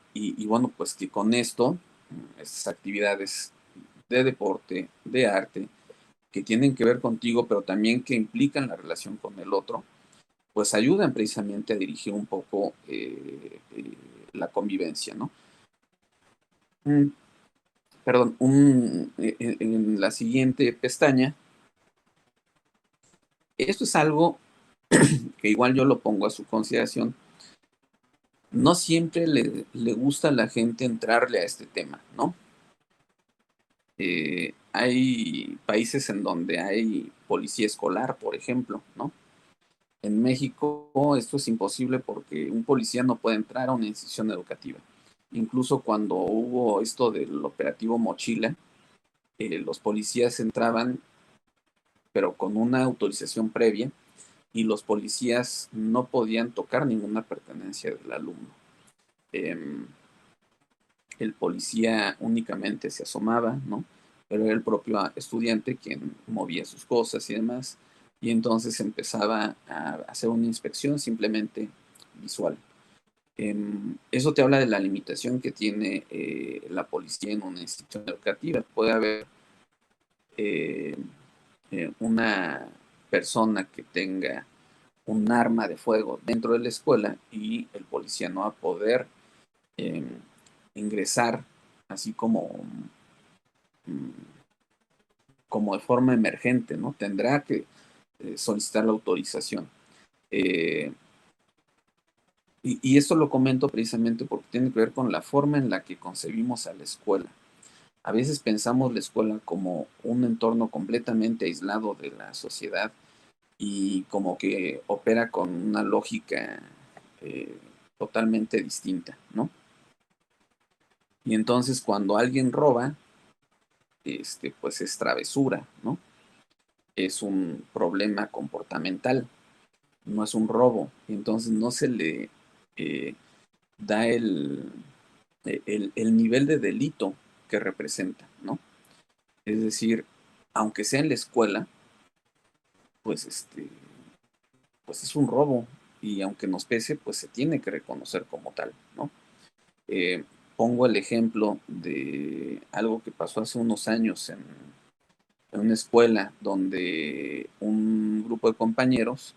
bueno, pues que con esto, estas actividades de deporte, de arte, que tienen que ver contigo, pero también que implican la relación con el otro, pues ayudan precisamente a dirigir un poco la convivencia, ¿no? Mm, Perdón, en la siguiente pestaña, esto es algo que igual yo lo pongo a su consideración. No siempre le gusta a la gente entrarle a este tema, ¿no? Hay países en donde hay policía escolar, por ejemplo, ¿no? En México esto es imposible porque un policía no puede entrar a una institución educativa. Incluso cuando hubo esto del operativo Mochila, los policías entraban, pero con una autorización previa, y los policías no podían tocar ninguna pertenencia del alumno. Eh, el policía únicamente se asomaba, ¿no? Pero era el propio estudiante quien movía sus cosas y demás, y entonces empezaba a hacer una inspección simplemente visual. Eso te habla de la limitación que tiene la policía en una institución educativa. Puede haber eh, una persona que tenga un arma de fuego dentro de la escuela y el policía no va a poder eh, ingresar así mm, como de forma emergente, ¿no? Tendrá que solicitar la autorización. Eh, y esto lo comento precisamente porque tiene que ver con la forma en la que concebimos a la escuela. A veces pensamos la escuela como un entorno completamente aislado de la sociedad y como que opera con una lógica eh, totalmente distinta, ¿no? Y entonces cuando alguien roba, pues es travesura, ¿no? Es un problema comportamental, no es un robo. Y entonces no se le eh, da el nivel de delito que representa, ¿no? Es decir, aunque sea en la escuela, pues pues es un robo y aunque nos pese, pues se tiene que reconocer como tal, ¿no? Eh, Pongo el ejemplo de algo que pasó hace unos años en una escuela donde un grupo de compañeros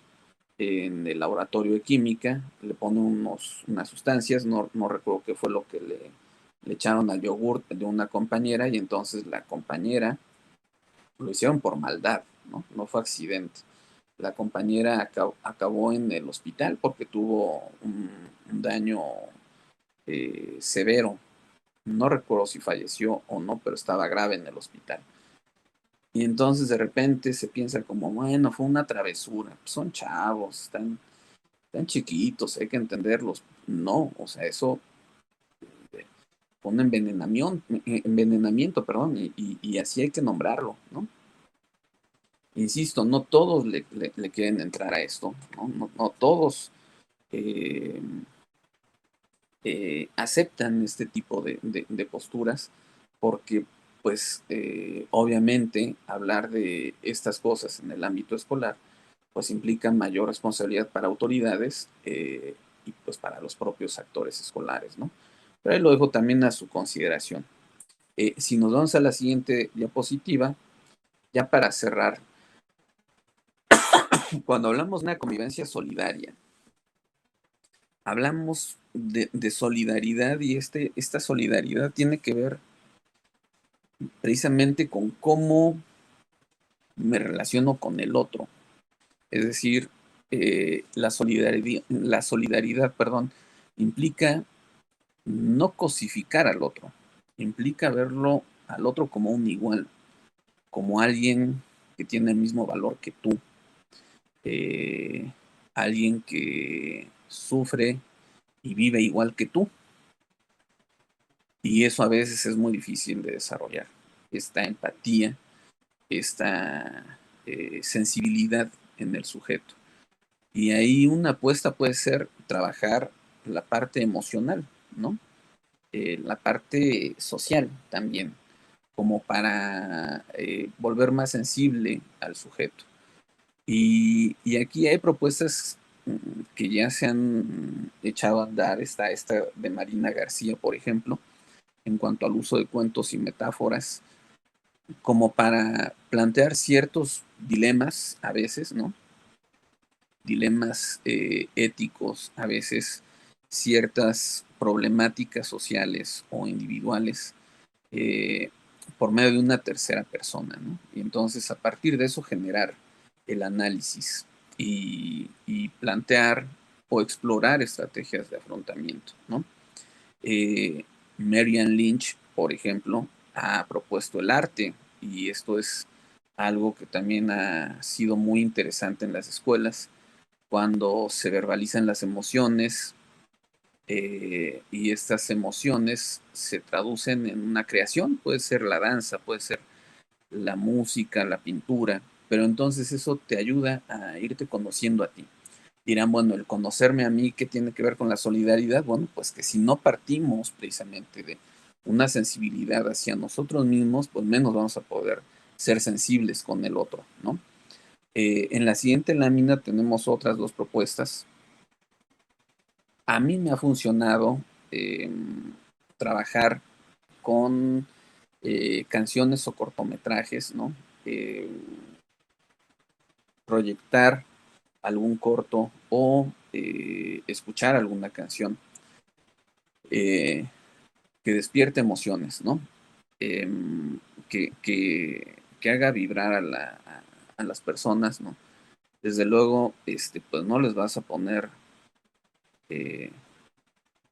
en el laboratorio de química le pone unas sustancias, no recuerdo qué fue lo que le echaron al yogur de una compañera y entonces la compañera lo hicieron por maldad, ¿no? No fue accidente. La compañera acabó en el hospital porque tuvo un daño severo. No recuerdo si falleció o no, pero estaba grave en el hospital. Y entonces de repente se piensa como, bueno, fue una travesura. Pues son chavos, están chiquitos, hay que entenderlos. No, o sea, eso fue un envenenamiento, perdón, y así hay que nombrarlo, ¿no? Insisto, no todos le quieren entrar a esto, ¿no? No todos eh, aceptan este tipo de posturas porque, pues, obviamente hablar de estas cosas en el ámbito escolar, pues implica mayor responsabilidad para autoridades y pues para los propios actores escolares, ¿no? Pero ahí lo dejo también a su consideración. Si nos vamos a la siguiente diapositiva, ya para cerrar, cuando hablamos de una convivencia solidaria, hablamos de solidaridad y esta solidaridad tiene que ver precisamente con cómo me relaciono con el otro. Es decir, la solidaridad, perdón, implica no cosificar al otro, implica verlo al otro como un igual, como alguien que tiene el mismo valor que tú, eh, alguien que sufre y vive igual que tú. Y eso a veces es muy difícil de desarrollar, esta empatía, esta sensibilidad en el sujeto. Y ahí una apuesta puede ser trabajar la parte emocional, ¿no? La parte social también, como para volver más sensible al sujeto. Y aquí hay propuestas que ya se han echado a andar, está esta de Marina García, por ejemplo, en cuanto al uso de cuentos y metáforas, como para plantear ciertos dilemas a veces, ¿no? Dilemas éticos, a veces ciertas problemáticas sociales o individuales eh, por medio de una tercera persona, ¿no? Y entonces a partir de eso generar el análisis y plantear o explorar estrategias de afrontamiento, ¿no? Eh, Marian Lynch, por ejemplo, ha propuesto el arte y esto es algo que también ha sido muy interesante en las escuelas, cuando se verbalizan las emociones y estas emociones se traducen en una creación, puede ser la danza, puede ser la música, la pintura, pero entonces eso te ayuda a irte conociendo a ti. Dirán, bueno, el conocerme a mí, ¿qué tiene que ver con la solidaridad? Bueno, pues que si no partimos precisamente de una sensibilidad hacia nosotros mismos, pues menos vamos a poder ser sensibles con el otro, ¿no? En la siguiente lámina tenemos otras dos propuestas. A mí me ha funcionado eh, trabajar con canciones o cortometrajes, ¿no? Eh, Proyectar algún corto o escuchar alguna canción eh, que despierte emociones, ¿no? Eh, que haga vibrar a las personas, ¿no? Desde luego, pues no les vas a poner eh,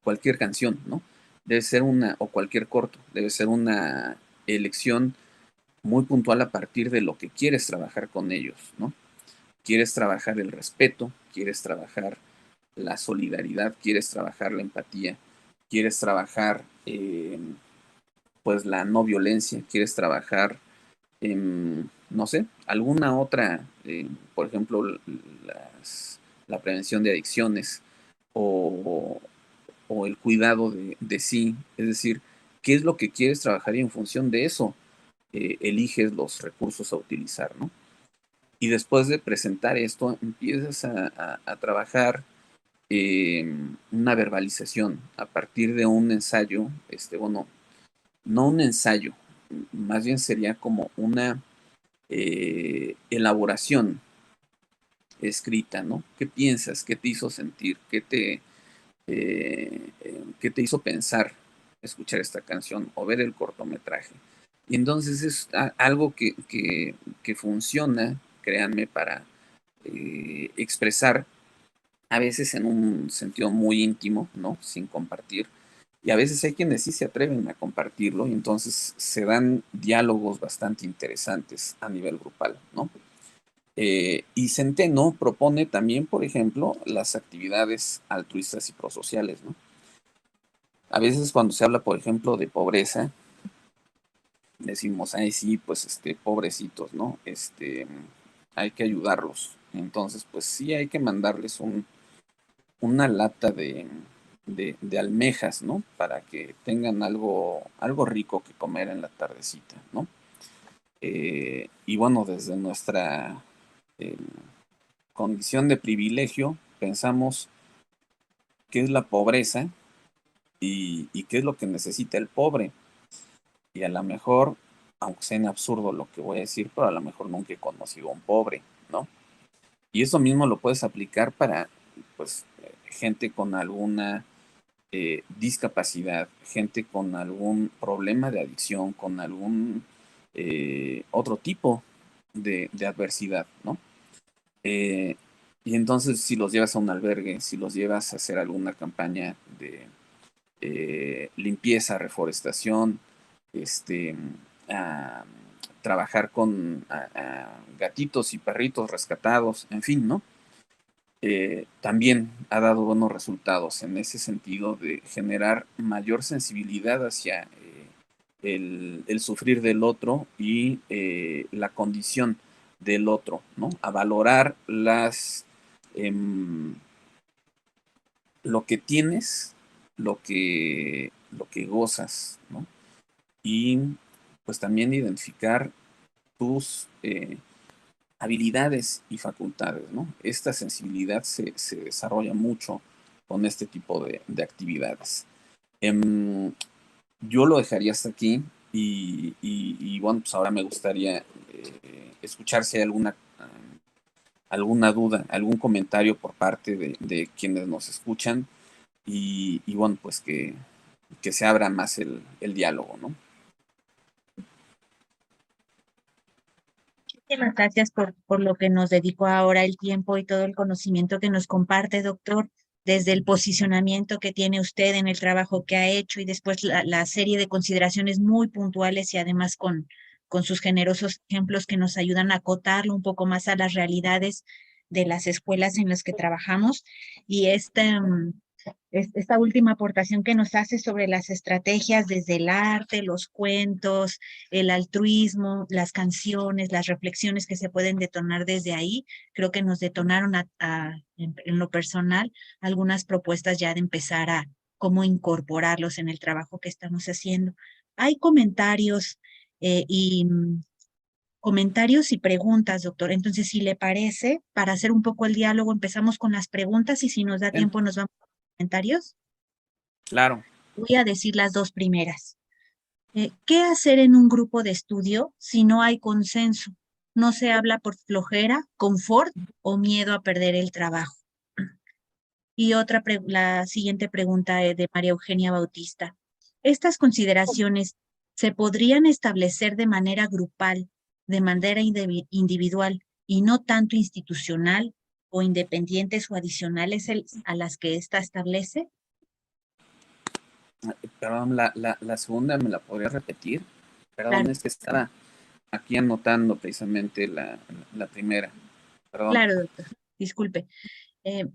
cualquier canción, ¿no? Debe ser o cualquier corto, debe ser una elección muy puntual a partir de lo que quieres trabajar con ellos, ¿no? Quieres trabajar el respeto, quieres trabajar la solidaridad, quieres trabajar la empatía, quieres trabajar pues la no violencia, quieres trabajar no sé, alguna otra, por ejemplo, la prevención de adicciones o, o el cuidado de sí, es decir, qué es lo que quieres trabajar y en función de eso eliges los recursos a utilizar, ¿no? Y después de presentar esto, empiezas a trabajar una verbalización a partir de un ensayo, bueno, no un ensayo, más bien sería como una elaboración escrita, ¿no? ¿Qué piensas? ¿Qué te hizo sentir? ¿Qué te hizo pensar escuchar esta canción o ver el cortometraje? Y entonces es algo que funciona, créanme, para expresar a veces en un sentido muy íntimo, ¿no? Sin compartir. Y a veces hay quienes sí se atreven a compartirlo y entonces se dan diálogos bastante interesantes a nivel grupal, ¿no? Y Centeno propone también, por ejemplo, las actividades altruistas y prosociales, ¿no? A veces cuando se habla, por ejemplo, de pobreza, decimos, ay, sí, pues, pobrecitos, ¿no? Hay que ayudarlos. Entonces, pues sí, hay que mandarles una lata de almejas, ¿no? Para que tengan algo rico que comer en la tardecita, ¿no? Y bueno, desde nuestra eh, condición de privilegio, pensamos qué es la pobreza y qué es lo que necesita el pobre. Y a lo mejor, aunque sea absurdo lo que voy a decir, pero a lo mejor nunca he conocido a un pobre, ¿no? Y eso mismo lo puedes aplicar para, pues, gente con alguna discapacidad, gente con algún problema de adicción, con algún otro tipo de adversidad, ¿no? Eh, y entonces si los llevas a un albergue, si los llevas a hacer alguna campaña de limpieza, reforestación, este, a trabajar con gatitos y perritos rescatados, en fin, ¿no? También ha dado buenos resultados en ese sentido de generar mayor sensibilidad hacia el sufrir del otro y la condición del otro, ¿no? A valorar lo que tienes, lo que gozas, ¿no? Y pues también identificar tus habilidades y facultades, ¿no? Esta sensibilidad se desarrolla mucho con este tipo de actividades. Em, yo lo dejaría hasta aquí y bueno, pues ahora me gustaría escuchar si hay alguna duda, algún comentario por parte de quienes nos escuchan y bueno, pues que se abra más el diálogo, ¿no? Muchísimas gracias por lo que nos dedicó ahora el tiempo y todo el conocimiento que nos comparte, doctor, desde el posicionamiento que tiene usted en el trabajo que ha hecho y después la serie de consideraciones muy puntuales y además con sus generosos ejemplos que nos ayudan a acotarlo un poco más a las realidades de las escuelas en las que trabajamos. Y esta última aportación que nos hace sobre las estrategias desde el arte, los cuentos, el altruismo, las canciones, las reflexiones que se pueden detonar desde ahí, creo que nos detonaron en lo personal algunas propuestas ya de empezar a cómo incorporarlos en el trabajo que estamos haciendo. Hay comentarios y preguntas, doctor. Entonces, si le parece, para hacer un poco el diálogo, empezamos con las preguntas y si nos da Bien, tiempo nos vamos a los comentarios. claro. Voy a decir las dos primeras. ¿Qué hacer en un grupo de estudio si no hay consenso? No se habla por flojera, confort o miedo a perder el trabajo. Y la siguiente pregunta es de María Eugenia Bautista. ¿Estas consideraciones se podrían establecer de manera grupal, de manera individual y no tanto institucional o independientes o adicionales a las que ésta establece? Perdón, la segunda me la podría repetir. Perdón, Claro, es que estaba aquí anotando precisamente la primera. Perdón. claro, doctor. Disculpe. Eh,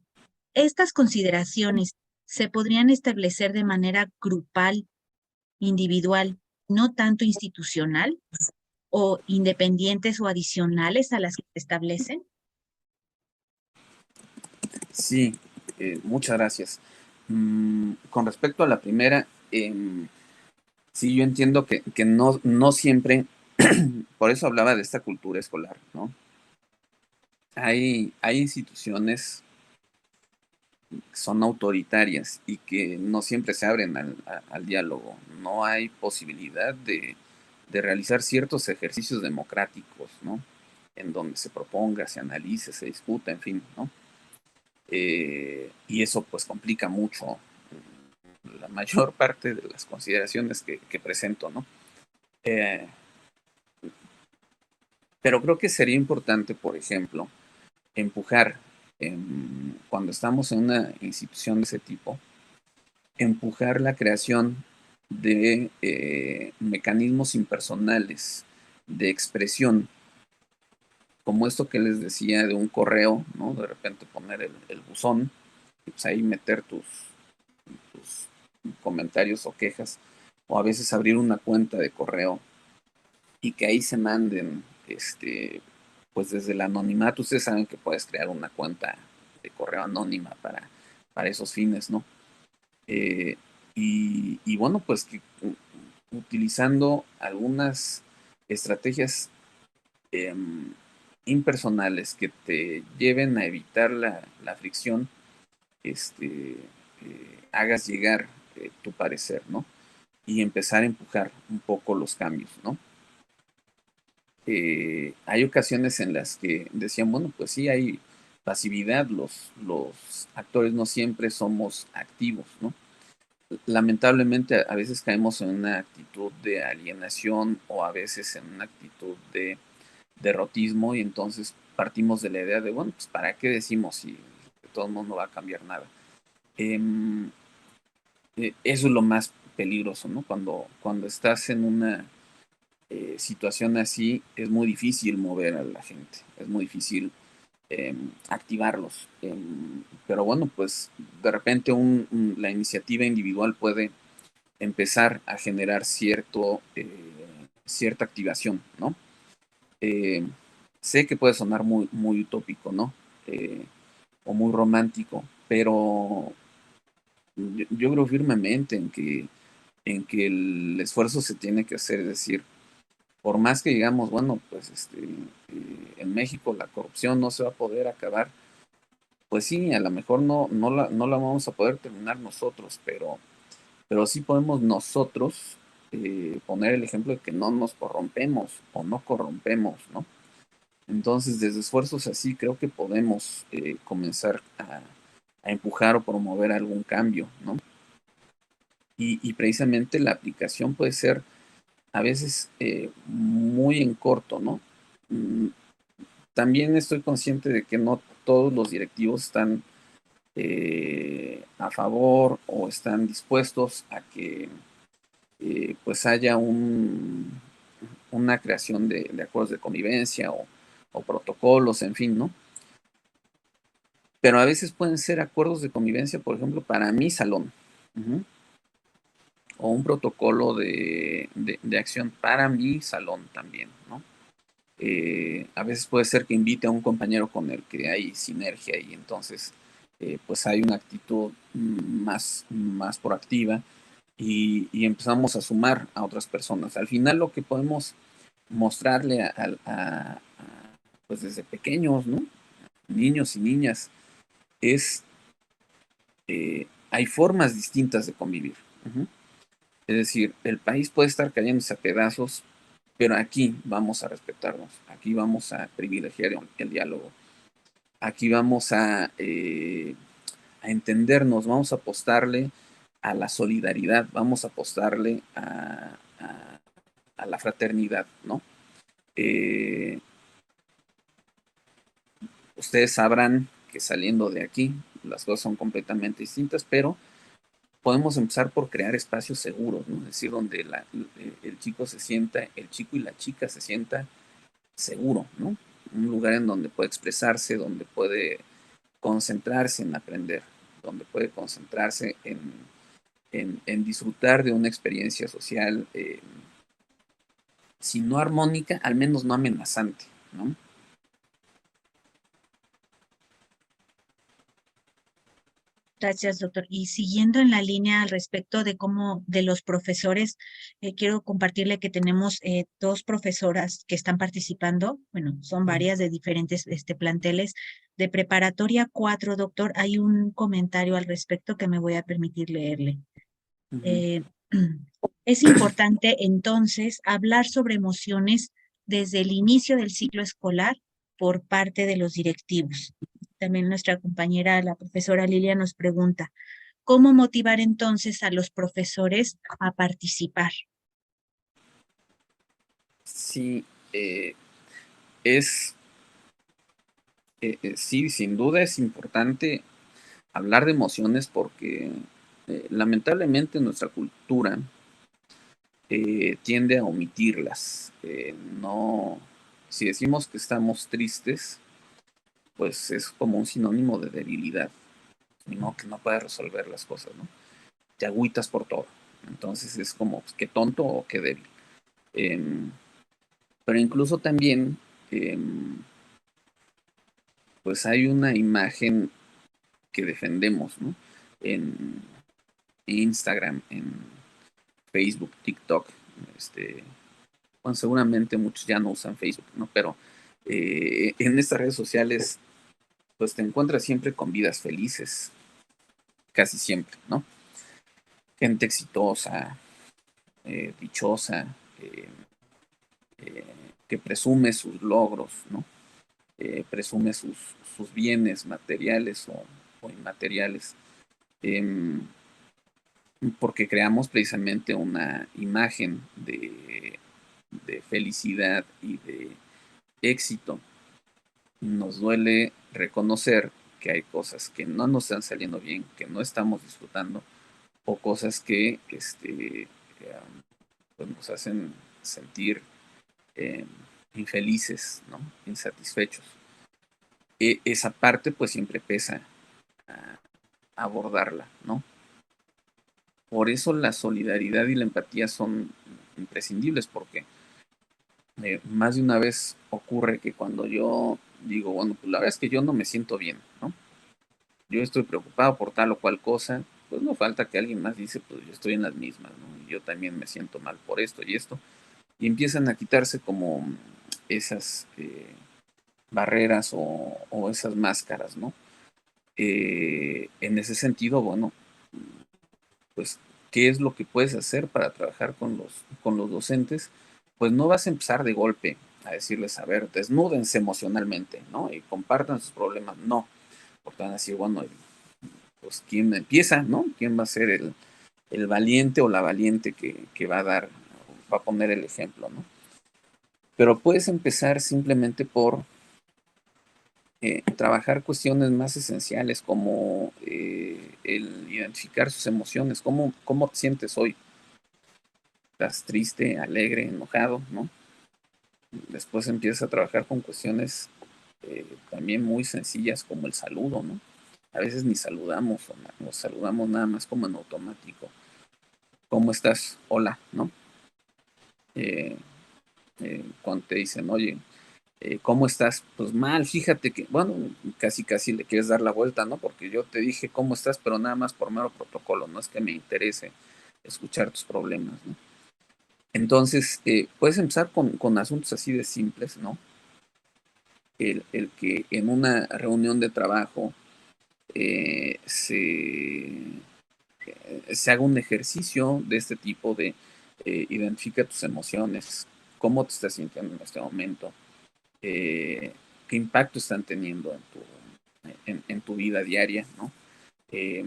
Estas consideraciones se podrían establecer de manera grupal, individual, no tanto institucional, o independientes o adicionales a las que se establecen. Sí, muchas gracias. Con respecto a la primera, sí, yo entiendo que no siempre, por eso hablaba de esta cultura escolar, ¿no? Hay instituciones que son autoritarias y que no siempre se abren al diálogo. No hay posibilidad de realizar ciertos ejercicios democráticos, ¿no? En donde se proponga, se analice, se discuta, en fin, ¿no? Y eso pues complica mucho la mayor parte de las consideraciones que presento, ¿no? Eh, pero creo que sería importante, por ejemplo, empujar, cuando estamos en una institución de ese tipo, empujar la creación de mecanismos impersonales de expresión, como esto que les decía de un correo, ¿no? De repente poner el buzón, y pues ahí meter tus comentarios o quejas, o a veces abrir una cuenta de correo y que ahí se manden, pues desde el anonimato, ustedes saben que puedes crear una cuenta de correo anónima para esos fines, ¿no? Eh, y bueno, pues que utilizando algunas estrategias eh, impersonales que te lleven a evitar la fricción, hagas llegar tu parecer, ¿no? Y empezar a empujar un poco los cambios, ¿no? Hay ocasiones en las que decían, bueno, pues sí, hay pasividad, los actores no siempre somos activos, ¿no? lamentablemente a veces caemos en una actitud de alienación o a veces en una actitud de derrotismo y entonces partimos de la idea de, bueno, pues ¿para qué decimos si de todo el mundo no va a cambiar nada? Em, Eso es lo más peligroso, ¿no? Cuando estás en una situación así, es muy difícil mover a la gente, es muy difícil activarlos. Pero bueno, pues de repente la iniciativa individual puede empezar a generar cierta activación, ¿no? Eh, Sé que puede sonar muy, muy utópico, ¿no? O muy romántico, pero yo creo firmemente en que el esfuerzo se tiene que hacer, es decir, por más que digamos, bueno, pues en México la corrupción no se va a poder acabar, pues sí, a lo mejor no la vamos a poder terminar nosotros, pero sí podemos nosotros poner el ejemplo de que no nos corrompemos o no corrompemos, ¿no? Entonces, desde esfuerzos así, creo que podemos comenzar a empujar o promover algún cambio, ¿no? Y precisamente la aplicación puede ser a veces muy en corto, ¿no? Mm, También estoy consciente de que no todos los directivos están a favor o están dispuestos a que pues haya una creación de acuerdos de convivencia o protocolos, en fin, ¿no? Pero a veces pueden ser acuerdos de convivencia, por ejemplo, para mi salón, ujú, o un protocolo de acción para mi salón también, ¿no? A veces puede ser que invite a un compañero con el que hay sinergia y entonces pues hay una actitud más proactiva y empezamos a sumar a otras personas. Al final lo que podemos mostrarle pues desde pequeños, ¿no? Niños y niñas, es hay formas distintas de convivir. Ujú. Es decir, el país puede estar cayéndose a pedazos, pero aquí vamos a respetarnos, aquí vamos a privilegiar el diálogo, aquí vamos a entendernos, vamos a apostarle a la solidaridad, vamos a apostarle a la fraternidad, ¿no? Eh, Ustedes sabrán que saliendo de aquí las cosas son completamente distintas, pero podemos empezar por crear espacios seguros, ¿no? Es decir, donde el chico se sienta, el chico y la chica se sienta seguro, ¿no? Un lugar en donde puede expresarse, donde puede concentrarse en aprender, donde puede concentrarse en disfrutar de una experiencia social, si no armónica, al menos no amenazante, ¿no? Gracias, doctor. Y siguiendo en la línea al respecto de de los profesores, quiero compartirle que tenemos dos profesoras que están participando. Bueno, son varias de diferentes planteles. De preparatoria 4, doctor, hay un comentario al respecto que me voy a permitir leerle. Uh -huh. Eh, es importante entonces hablar sobre emociones desde el inicio del ciclo escolar por parte de los directivos. También nuestra compañera, la profesora Lilia, nos pregunta, ¿cómo motivar entonces a los profesores a participar? Sí, es, sí, sin duda es importante hablar de emociones porque lamentablemente nuestra cultura tiende a omitirlas. No, si decimos que estamos tristes, pues es como un sinónimo de debilidad, no que no puedes resolver las cosas, ¿no? Te agüitas por todo. Entonces es como, pues, qué tonto o qué débil. Eh, pero incluso también, eh, pues hay una imagen que defendemos, ¿no? En Instagram, en Facebook, TikTok, bueno, seguramente muchos ya no usan Facebook, ¿no? Pero en estas redes sociales, pues te encuentras siempre con vidas felices, casi siempre, ¿no? Gente exitosa, dichosa, eh, eh, que presume sus logros, ¿no? Presume sus bienes materiales o inmateriales. Eh, porque creamos precisamente una imagen de felicidad y de éxito. Nos duele reconocer que hay cosas que no nos están saliendo bien, que no estamos disfrutando, o cosas que pues nos hacen sentir eh, infelices, ¿no? Insatisfechos. Esa parte pues siempre pesa abordarla, ¿no? Por eso la solidaridad y la empatía son imprescindibles, porque más de una vez ocurre que cuando yo digo, bueno, pues la verdad es que yo no me siento bien, ¿no? Yo estoy preocupado por tal o cual cosa, pues no falta que alguien más dice, pues yo estoy en las mismas, ¿no? Y yo también me siento mal por esto y esto, y empiezan a quitarse como esas barreras o esas máscaras, ¿no? En ese sentido, bueno, pues, ¿qué es lo que puedes hacer para trabajar con los docentes? Pues no vas a empezar de golpe a decirles, a ver, desnúdense emocionalmente, ¿no? Y compartan sus problemas, no. Porque van a decir, bueno, pues, ¿quién empieza, no? ¿Quién va a ser el valiente o la valiente que va a dar, va a poner el ejemplo, ¿no? Pero puedes empezar simplemente por trabajar cuestiones más esenciales como el identificar sus emociones, cómo te sientes hoy. ¿Estás triste, alegre, enojado, no? Después empiezas a trabajar con cuestiones también muy sencillas como el saludo, ¿no? A veces ni saludamos o nos saludamos nada más como en automático. ¿Cómo estás? Hola, ¿no? Eh, cuando te dicen, oye, ¿cómo estás? Pues mal, fíjate que, bueno, casi le quieres dar la vuelta, ¿no? Porque yo te dije cómo estás, pero nada más por mero protocolo, no es que me interese escuchar tus problemas, ¿no? Entonces, puedes empezar con asuntos así de simples, ¿no? El que en una reunión de trabajo eh, se, se haga un ejercicio de este tipo de identifica tus emociones, cómo te estás sintiendo en este momento, qué impacto están teniendo en tu vida diaria, ¿no? Eh,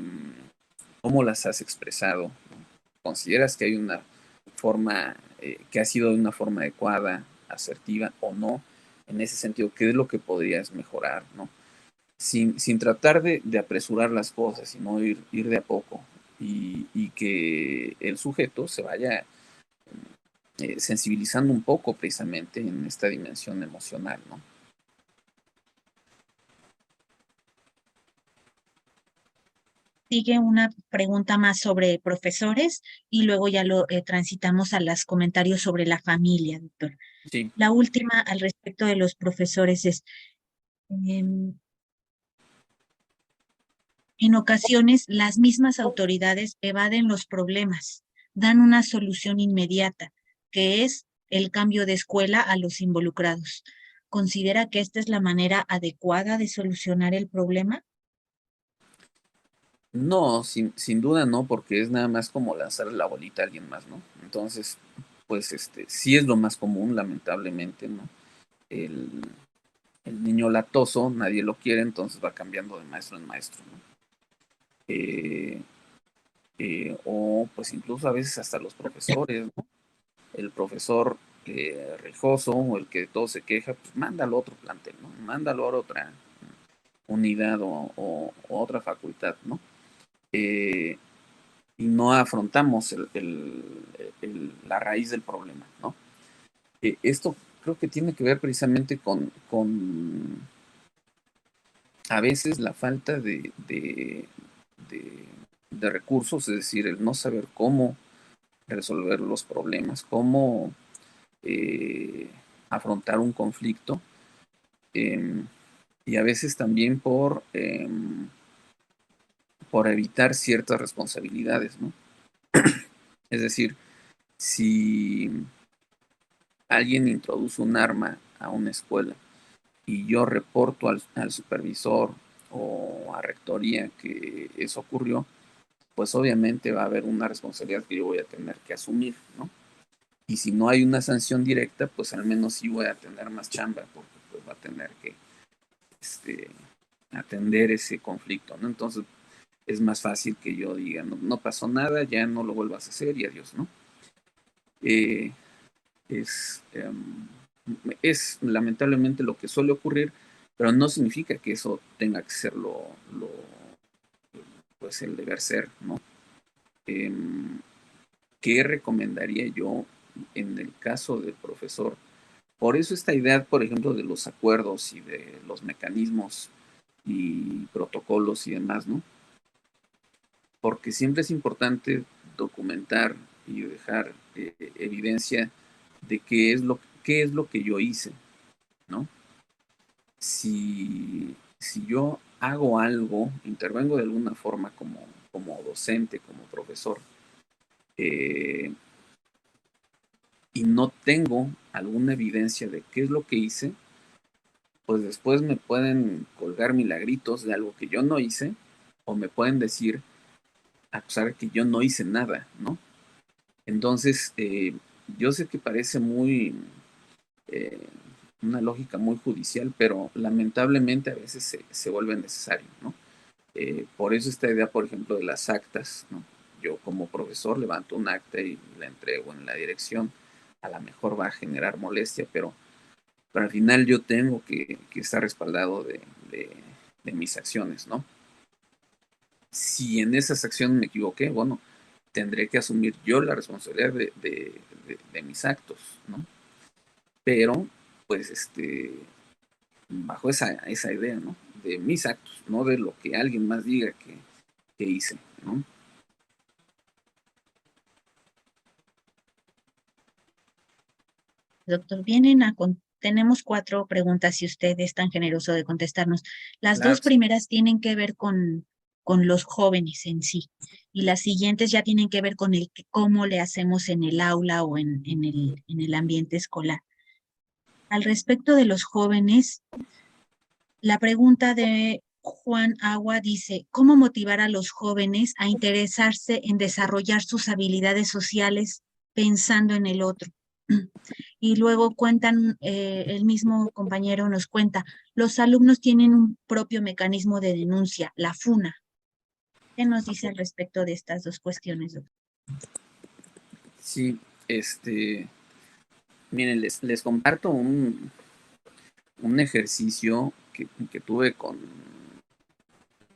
¿Cómo las has expresado? ¿No? ¿Consideras que hay una forma, que ha sido de una forma adecuada, asertiva o no? En ese sentido, ¿qué es lo que podrías mejorar, ¿no? Sin tratar de apresurar las cosas, sino ir de a poco y que el sujeto se vaya sensibilizando un poco precisamente en esta dimensión emocional, ¿no? Sigue una pregunta más sobre profesores y luego ya lo transitamos a los comentarios sobre la familia, doctor. Sí. La última al respecto de los profesores es, em, en ocasiones las mismas autoridades evaden los problemas, dan una solución inmediata, que es el cambio de escuela a los involucrados. ¿Considera que esta es la manera adecuada de solucionar el problema? No, sin duda no, porque es nada más como lanzar la bolita a alguien más, ¿no? Entonces, pues sí es lo más común, lamentablemente, ¿no? El, el niño latoso, nadie lo quiere, entonces va cambiando de maestro en maestro, ¿no? Eh, o pues incluso a veces hasta los profesores, ¿no? El profesor rijoso o el que todo se queja, pues mándalo a otro plantel, ¿no? Mándalo a otra unidad o otra facultad, ¿no? Eh, y no afrontamos la raíz del problema, ¿no? Esto creo que tiene que ver precisamente con a veces la falta de, de recursos, es decir, el no saber cómo resolver los problemas, cómo eh, afrontar un conflicto, eh, y a veces también por evitar ciertas responsabilidades, ¿no? Es decir, si alguien introduce un arma a una escuela y yo reporto al supervisor o a rectoría que eso ocurrió, pues obviamente va a haber una responsabilidad que yo voy a tener que asumir, ¿no? Y si no hay una sanción directa, pues al menos sí voy a tener más chamba, porque pues va a tener que este, atender ese conflicto, ¿no? Entonces, es más fácil que yo diga, no, no pasó nada, ya no lo vuelvas a hacer y adiós, ¿no? Eh, es, es lamentablemente lo que suele ocurrir, pero no significa que eso tenga que ser pues el deber ser, ¿no? Eh, ¿Qué recomendaría yo en el caso del profesor? Por eso esta idea, por ejemplo, de los acuerdos y de los mecanismos y protocolos y demás, ¿no? Porque siempre es importante documentar y dejar evidencia de qué es lo que yo hice, ¿no? Si yo hago algo, intervengo de alguna forma como docente, como profesor, eh, y no tengo alguna evidencia de qué es lo que hice, pues después me pueden colgar milagritos de algo que yo no hice, o me pueden decir, acusar que yo no hice nada, ¿no? Entonces, yo sé que parece muy, eh, una lógica muy judicial, pero lamentablemente a veces se vuelve necesario, ¿no? Por eso esta idea, por ejemplo, de las actas, ¿no? Yo como profesor levanto un acta y la entrego en la dirección, a lo mejor va a generar molestia, pero al final yo tengo que estar respaldado de mis acciones, ¿no? Si en esas acciones me equivoqué, bueno, tendré que asumir yo la responsabilidad de mis actos, ¿no? Pero, pues, bajo esa idea, ¿no? De mis actos, no de lo que alguien más diga que hice, ¿no? Doctor, tenemos 4 preguntas, si usted es tan generoso de contestarnos. Las Claro dos que sí. primeras tienen que ver con los jóvenes en sí, y las siguientes ya tienen que ver con cómo le hacemos en el aula o en el ambiente escolar. Al respecto de los jóvenes, la pregunta de Juan Agua dice, ¿cómo motivar a los jóvenes a interesarse en desarrollar sus habilidades sociales pensando en el otro? Y luego cuentan, el mismo compañero nos cuenta, los alumnos tienen un propio mecanismo de denuncia, la FUNA. ¿Qué nos dice al respecto de estas dos cuestiones, doctor? Sí, miren, les comparto un ejercicio que tuve con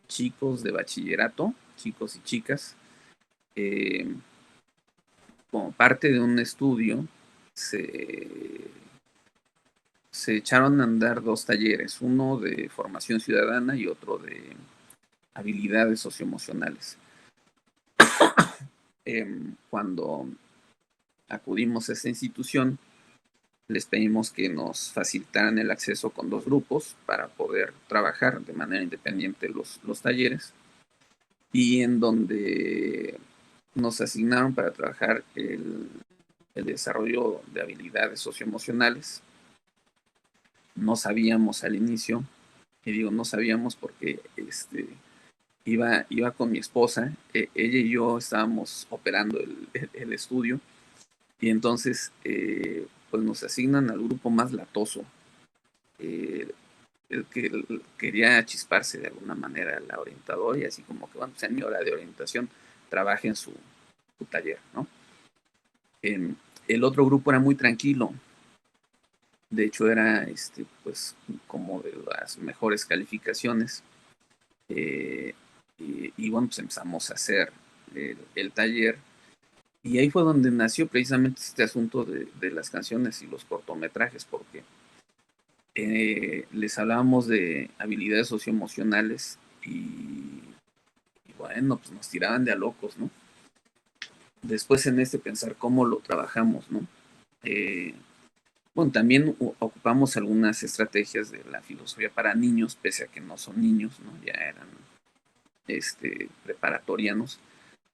chicos de bachillerato, chicos y chicas. Eh, Como parte de un estudio, se echaron a andar 2 talleres, uno de formación ciudadana y otro de habilidades socioemocionales. Cuando acudimos a esta institución, les pedimos que nos facilitaran el acceso con 2 grupos para poder trabajar de manera independiente los talleres, y en donde nos asignaron para trabajar el desarrollo de habilidades socioemocionales. No sabíamos al inicio, y digo no sabíamos porque iba con mi esposa, ella y yo estábamos operando el estudio, y entonces pues nos asignan al grupo más latoso, eh, el que quería chisparse de alguna manera la orientadora, y así como que, bueno, pues en mi hora de orientación trabaje en su taller, ¿no? El otro grupo era muy tranquilo, de hecho era pues como de las mejores calificaciones, eh, y bueno, pues empezamos a hacer el taller, y ahí fue donde nació precisamente este asunto de las canciones y los cortometrajes, porque les hablábamos de habilidades socioemocionales, y bueno, pues nos tiraban de a locos, ¿no? Después en pensar cómo lo trabajamos, ¿no? Eh, bueno, también ocupamos algunas estrategias de la filosofía para niños, pese a que no son niños, ¿no? Ya eran preparatorianos,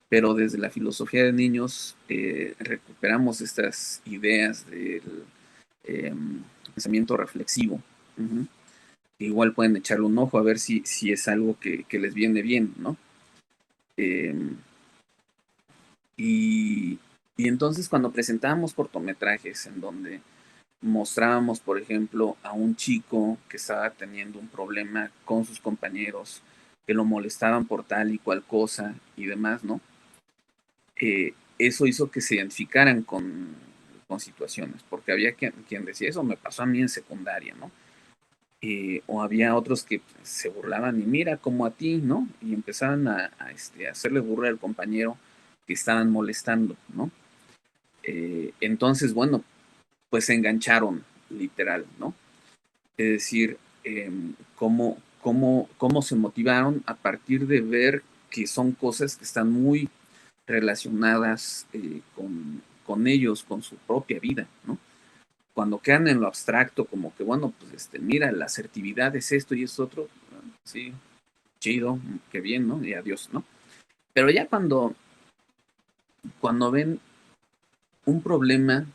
pero desde la filosofía de niños recuperamos estas ideas del eh, pensamiento reflexivo. Uh-huh. Igual pueden echarle un ojo a ver si es algo que les viene bien, ¿no? Eh, y, y entonces cuando presentábamos cortometrajes en donde mostrábamos, por ejemplo, a un chico que estaba teniendo un problema con sus compañeros, que lo molestaban por tal y cual cosa y demás, ¿no? Eso hizo que se identificaran con situaciones, porque había quien decía, eso me pasó a mí en secundaria, ¿no? O había otros que se burlaban y mira como a ti, ¿no? Y empezaban a hacerle burla al compañero que estaban molestando, ¿no? Entonces, bueno, pues se engancharon, literal, ¿no? Es decir, cómo se motivaron a partir de ver que son cosas que están muy relacionadas con ellos, con su propia vida, ¿no? Cuando quedan en lo abstracto, como que, bueno, pues mira, la asertividad es esto y es otro, sí, chido, qué bien, ¿no? Y adiós, ¿no? Pero ya cuando ven un problema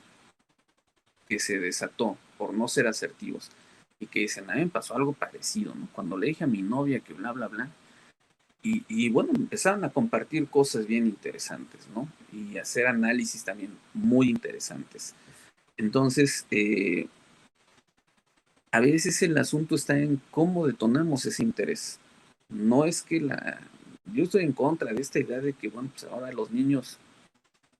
que se desató por no ser asertivos y que dicen, a mí me pasó algo parecido, ¿no? Cuando le dije a mi novia que bla, bla, bla, y bueno, empezaron a compartir cosas bien interesantes, ¿no? Y hacer análisis también muy interesantes. Entonces, a veces el asunto está en cómo detonamos ese interés. No es que yo estoy en contra de esta idea de que, bueno, pues ahora a los niños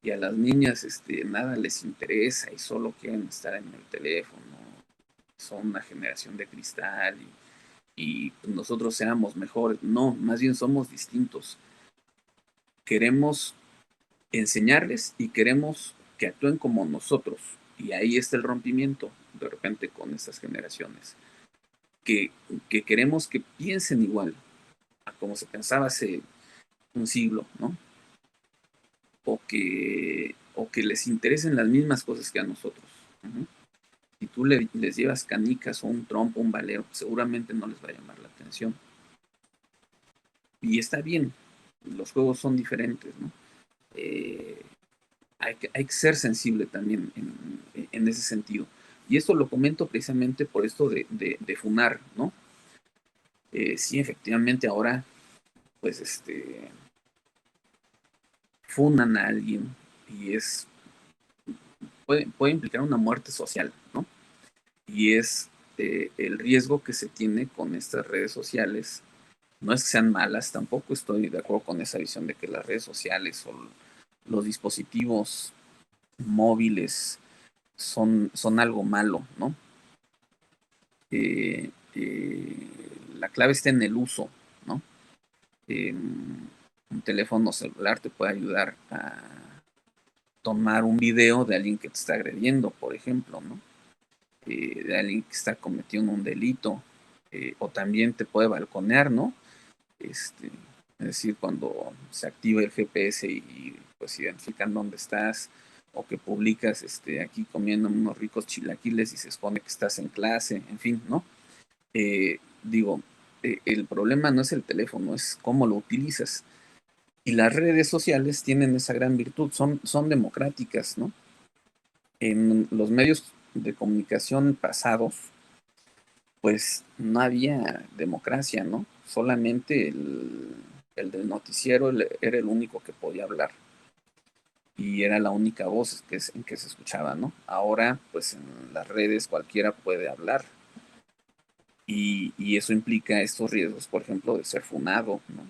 y a las niñas nada les interesa y solo quieren estar en el teléfono. Son una generación de cristal y pues nosotros seamos mejores. No, más bien somos distintos. Queremos enseñarles y queremos que actúen como nosotros. Y ahí está el rompimiento de repente con estas generaciones. Que, que queremos que piensen igual a como se pensaba hace un siglo, ¿no? O que les interesen las mismas cosas que a nosotros. Uh-huh. Si tú les llevas canicas o un trompo, un valero, seguramente no les va a llamar la atención. Y está bien, los juegos son diferentes, ¿no? Hay que ser sensible también en ese sentido. Y esto lo comento precisamente por esto de funar, ¿no? Sí, efectivamente ahora, pues funan a alguien y puede implicar una muerte social, ¿no? Y es el riesgo que se tiene con estas redes sociales. No es que sean malas, tampoco estoy de acuerdo con esa visión de que las redes sociales o los dispositivos móviles son algo malo, ¿no? La clave está en el uso, ¿no? Un teléfono celular te puede ayudar a tomar un video de alguien que te está agrediendo, por ejemplo, ¿no? De alguien que está cometiendo un delito, o también te puede balconear, ¿no? Es decir, cuando se activa el GPS y pues identifican dónde estás, o que publicas aquí comiendo unos ricos chilaquiles y se supone que estás en clase, en fin, ¿no? Digo, el problema no es el teléfono, es cómo lo utilizas. Y las redes sociales tienen esa gran virtud, son democráticas, ¿no? En los medios de comunicación pasados, pues no había democracia, ¿no? Solamente el del noticiero era el único que podía hablar y era la única voz en que se escuchaba, ¿no? Ahora, pues en las redes cualquiera puede hablar y eso implica estos riesgos, por ejemplo, de ser funado, ¿no?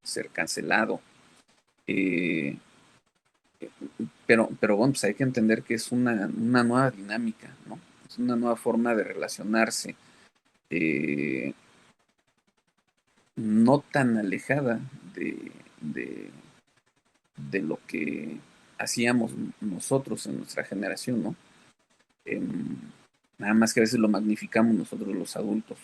Ser cancelado. Eh, pero bueno, pues hay que entender que es una nueva dinámica, ¿no? Es una nueva forma de relacionarse. Eh, no tan alejada de, de lo que hacíamos nosotros en nuestra generación, ¿no? Eh, Nada más que a veces lo magnificamos nosotros los adultos.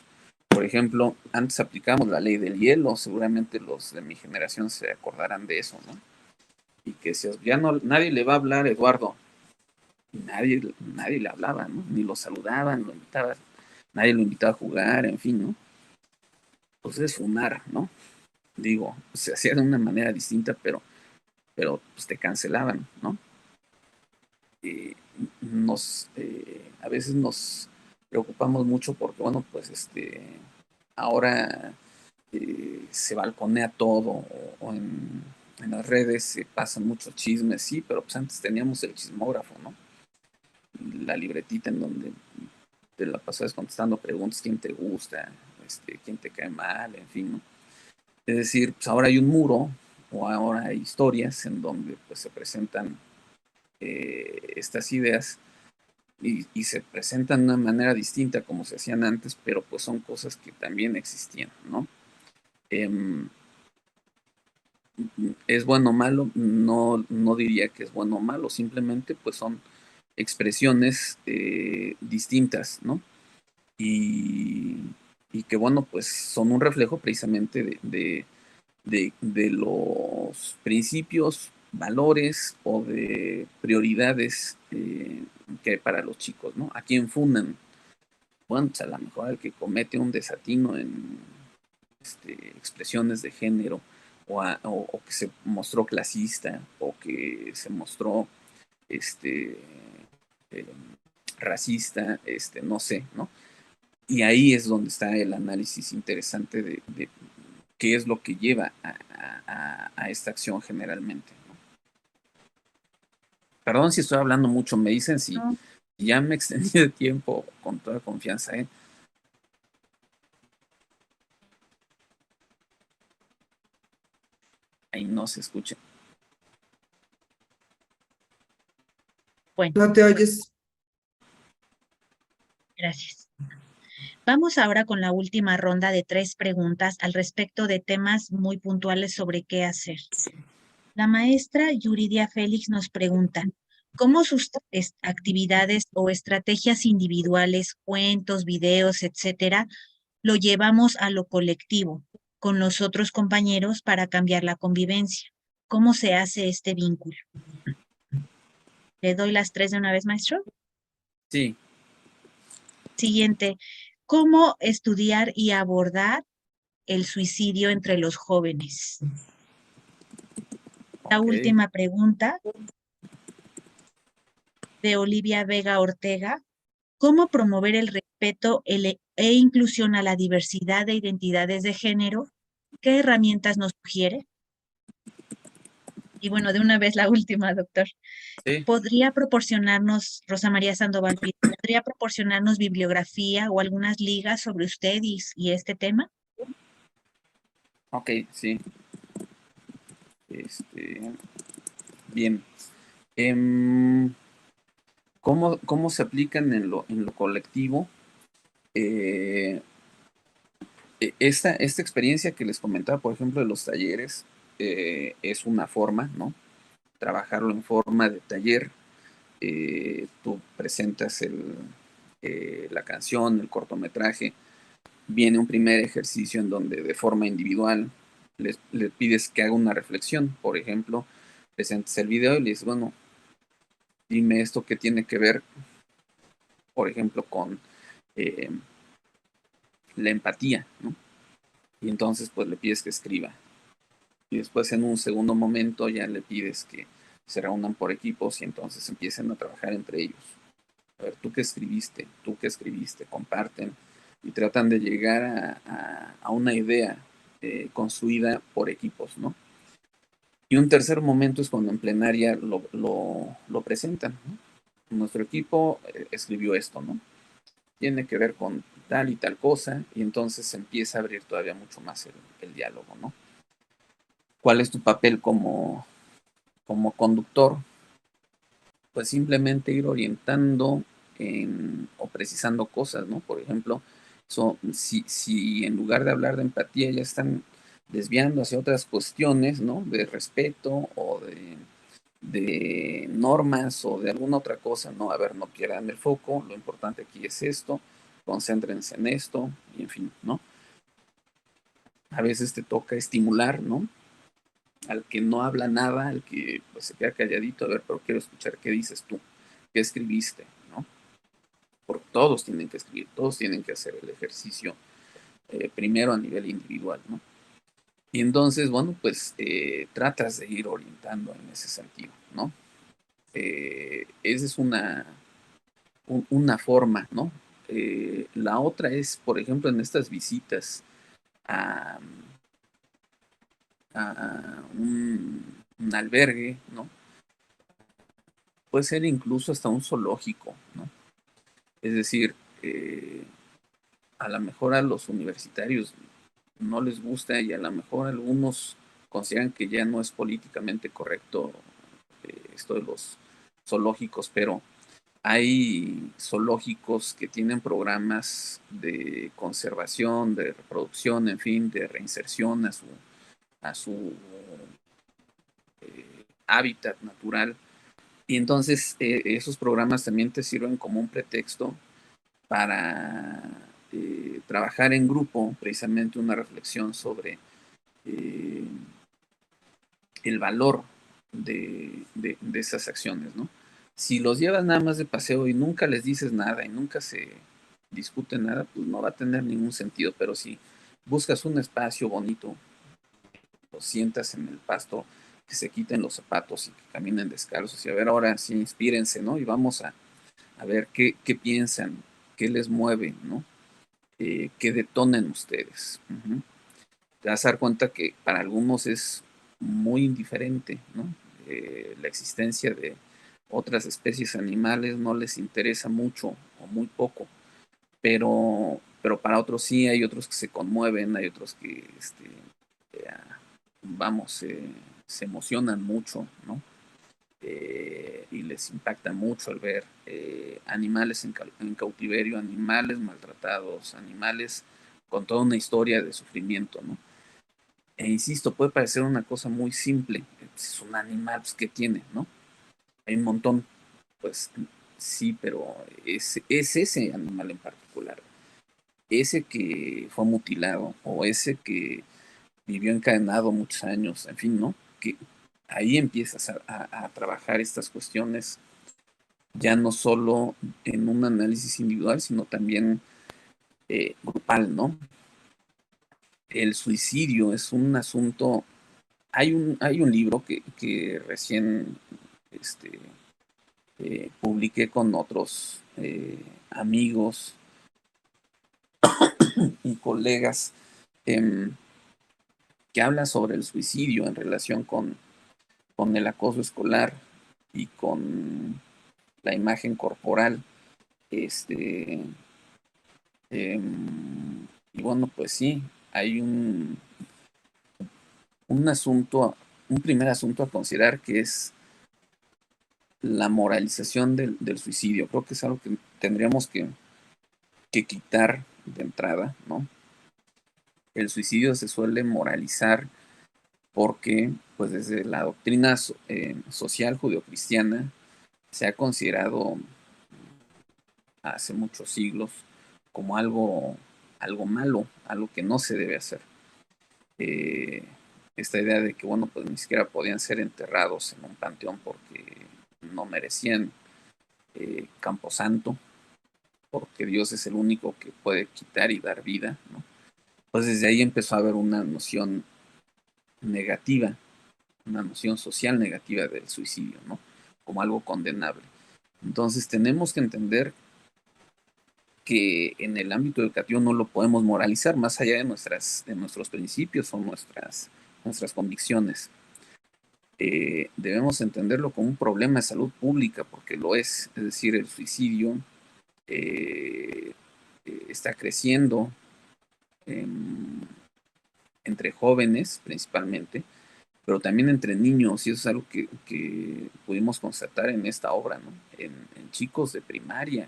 Por ejemplo, antes aplicábamos la ley del hielo, seguramente los de mi generación se acordarán de eso, ¿no? Y que decías, ya no, nadie le va a hablar a Eduardo. Y nadie le hablaba, ¿no? Ni lo saludaban, lo invitaban, nadie lo invitaba a jugar, en fin, ¿no? Entonces, funar, ¿no? Digo, se hacía de una manera distinta, pero pues te cancelaban, ¿no? Eh, a veces nos preocupamos mucho porque, bueno, pues ahora se balconea todo o en las redes se pasan muchos chismes, sí, pero pues antes teníamos el chismógrafo, ¿no? La libretita en donde te la pasabas contestando preguntas, quién te gusta, quién te cae mal, en fin, ¿no? Es decir, pues ahora hay un muro o ahora hay historias en donde pues, se presentan estas ideas y se presentan de una manera distinta como se hacían antes, pero pues son cosas que también existían, ¿no? ¿Es bueno o malo? No, no diría que es bueno o malo, simplemente pues son expresiones distintas, ¿no? Y, y, que bueno, pues son un reflejo precisamente de los principios, valores o de prioridades que hay para los chicos, ¿no? ¿A quién fundan? Bueno, pues a lo mejor el que comete un desatino en expresiones de género o que se mostró clasista o que se mostró este, eh, racista, no sé, ¿no? Y ahí es donde está el análisis interesante de qué es lo que lleva a esta acción generalmente, ¿no? Perdón si estoy hablando mucho, me dicen si No, ya me extendí de tiempo con toda confianza, ¿eh? Ahí no se escucha. bueno, No te oyes. gracias. Vamos ahora con la última ronda de 3 preguntas al respecto de temas muy puntuales sobre qué hacer. La maestra Yuridia Félix nos pregunta, ¿cómo sus actividades o estrategias individuales, cuentos, videos, etcétera, lo llevamos a lo colectivo con los otros compañeros para cambiar la convivencia? ¿Cómo se hace este vínculo? ¿Le doy las 3 de una vez, maestro? Sí, Siguiente, ¿cómo estudiar y abordar el suicidio entre los jóvenes? La ok. última pregunta de Olivia Vega Ortega, ¿cómo promover el respeto e inclusión a la diversidad de identidades de género? ¿Qué herramientas nos sugiere? Y bueno, de una vez la última, doctor. Sí, ¿Podría proporcionarnos, Rosa María Sandoval, podría proporcionarnos bibliografía o algunas ligas sobre usted y este tema? ok, sí. Este, bien. Em, ¿Cómo se aplican en lo colectivo? Eh, esta experiencia que les comentaba, por ejemplo, de los talleres, es una forma, ¿no? Trabajarlo en forma de taller. Tú presentas la canción, el cortometraje, viene un primer ejercicio en donde de forma individual les pides que haga una reflexión, por ejemplo, presentes el video y le dices, bueno, dime esto que tiene que ver, por ejemplo, con eh, la empatía, ¿no? Y entonces pues le pides que escriba. Y después en un segundo momento ya le pides que se reúnan por equipos y entonces empiecen a trabajar entre ellos. A ver, tú qué escribiste, comparten y tratan de llegar a una idea construida por equipos, ¿no? Y un tercer momento es cuando en plenaria lo presentan, ¿no? Nuestro equipo escribió esto, ¿no? Tiene que ver con tal y tal cosa, y entonces se empieza a abrir todavía mucho más el diálogo, ¿no? ¿Cuál es tu papel como conductor? Pues simplemente ir orientando o precisando cosas, ¿no? Por ejemplo, si en lugar de hablar de empatía ya están desviando hacia otras cuestiones, ¿no? De respeto o de normas o de alguna otra cosa, ¿no? A ver, no pierdan el foco, lo importante aquí es esto, concéntrense en esto, y en fin, ¿no? A veces te toca estimular, ¿no? Al que no habla nada, al que pues, se queda calladito, a ver, pero quiero escuchar qué dices tú, qué escribiste, ¿no? Porque todos tienen que escribir, todos tienen que hacer el ejercicio primero a nivel individual, ¿no? Y entonces, bueno, pues tratas de ir orientando en ese sentido, ¿no? Esa es una forma, ¿no? La otra es, por ejemplo, en estas visitas a, a un albergue, ¿no? Puede ser incluso hasta un zoológico, ¿no? Es decir, a lo mejor a los universitarios no les gusta y a lo mejor algunos consideran que ya no es políticamente correcto esto de los zoológicos, pero hay zoológicos que tienen programas de conservación, de reproducción, en fin, de reinserción a su hábitat natural. Y entonces esos programas también te sirven como un pretexto para trabajar en grupo, precisamente una reflexión sobre eh, el valor de esas acciones, ¿no? Si los llevas nada más de paseo y nunca les dices nada y nunca se discute nada, pues no va a tener ningún sentido, pero si buscas un espacio bonito, los sientas en el pasto, que se quiten los zapatos y que caminen descalzos y a ver ahora sí, inspírense, ¿no? Y vamos a ver qué piensan, qué les mueve, ¿no? Qué detonen ustedes. Te vas a dar cuenta que para algunos es muy indiferente, ¿no? La existencia de otras especies animales no les interesa mucho o muy poco, pero para otros sí, hay otros que se conmueven, hay otros que, eh, vamos, se emocionan mucho, ¿no? Y les impacta mucho el ver animales en cautiverio, animales maltratados, animales con toda una historia de sufrimiento, ¿no? E insisto, puede parecer una cosa muy simple, es un animal pues, que tiene, ¿no? Hay un montón, pues sí, pero es ese animal en particular, ese que fue mutilado o ese que vivió encadenado muchos años, en fin, ¿no? Que ahí empiezas a trabajar estas cuestiones ya no solo en un análisis individual, sino también grupal, ¿no? El suicidio es un asunto. Hay un libro que recién este, publiqué con otros amigos y colegas eh, que habla sobre el suicidio en relación con el acoso escolar y con la imagen corporal. Este, eh, y bueno, pues sí, hay un asunto, un primer asunto a considerar que es la moralización del suicidio. Creo que es algo que tendríamos que quitar de entrada, ¿no? El suicidio se suele moralizar porque, pues desde la doctrina social judeocristiana, se ha considerado hace muchos siglos como algo malo, algo que no se debe hacer. Eh, Esta idea de que, bueno, pues ni siquiera podían ser enterrados en un panteón porque no merecían camposanto, porque Dios es el único que puede quitar y dar vida, ¿no? Pues desde ahí empezó a haber una noción negativa, una noción social negativa del suicidio, ¿no? Como algo condenable. Entonces tenemos que entender que en el ámbito educativo no lo podemos moralizar más allá de nuestros principios o nuestras convicciones. Debemos entenderlo como un problema de salud pública, porque lo es decir, el suicidio eh, está creciendo entre jóvenes principalmente, pero también entre niños, y eso es algo que pudimos constatar en esta obra, ¿no? En chicos de primaria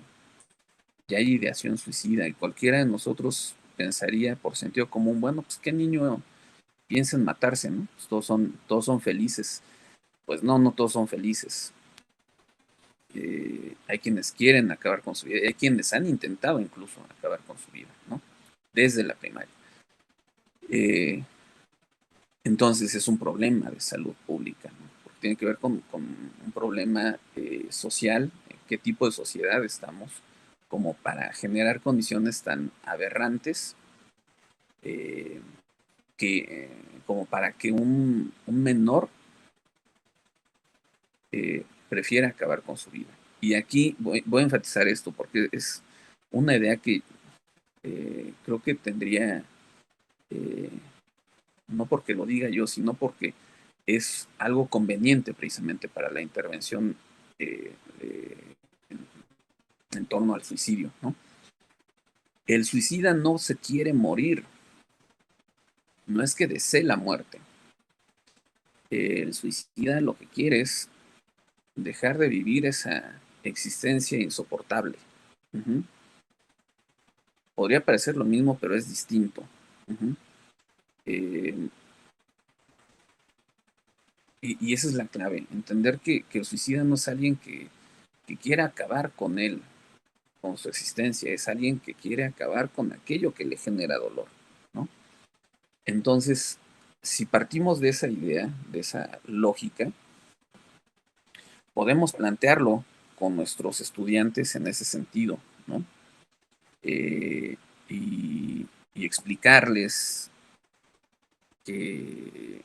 ya hay ideación suicida, y cualquiera de nosotros pensaría por sentido común, bueno, pues qué niño piensa en matarse, ¿no? Pues todos son felices. Pues no, no todos son felices. Hay quienes quieren acabar con su vida, hay quienes han intentado incluso acabar con su vida, ¿no? Desde la primaria. Entonces es un problema de salud pública, ¿no? Porque tiene que ver con un problema social, qué tipo de sociedad estamos, como para generar condiciones tan aberrantes eh, que, como para que un menor prefiera acabar con su vida. Y aquí voy a enfatizar esto porque es una idea que creo que tendría, eh, no porque lo diga yo, sino porque es algo conveniente precisamente para la intervención eh, eh, en torno al suicidio, ¿no? El suicida no se quiere morir, no es que desee la muerte. El suicida lo que quiere es dejar de vivir esa existencia insoportable. Uh-huh. Podría parecer lo mismo, pero es distinto. Uh-huh. Y esa es la clave, entender que el suicida no es alguien que quiera acabar con él, con su existencia, es alguien que quiere acabar con aquello que le genera dolor, ¿no? Entonces, si partimos de esa idea, de esa lógica, podemos plantearlo con nuestros estudiantes en ese sentido, ¿no? Y, y explicarles que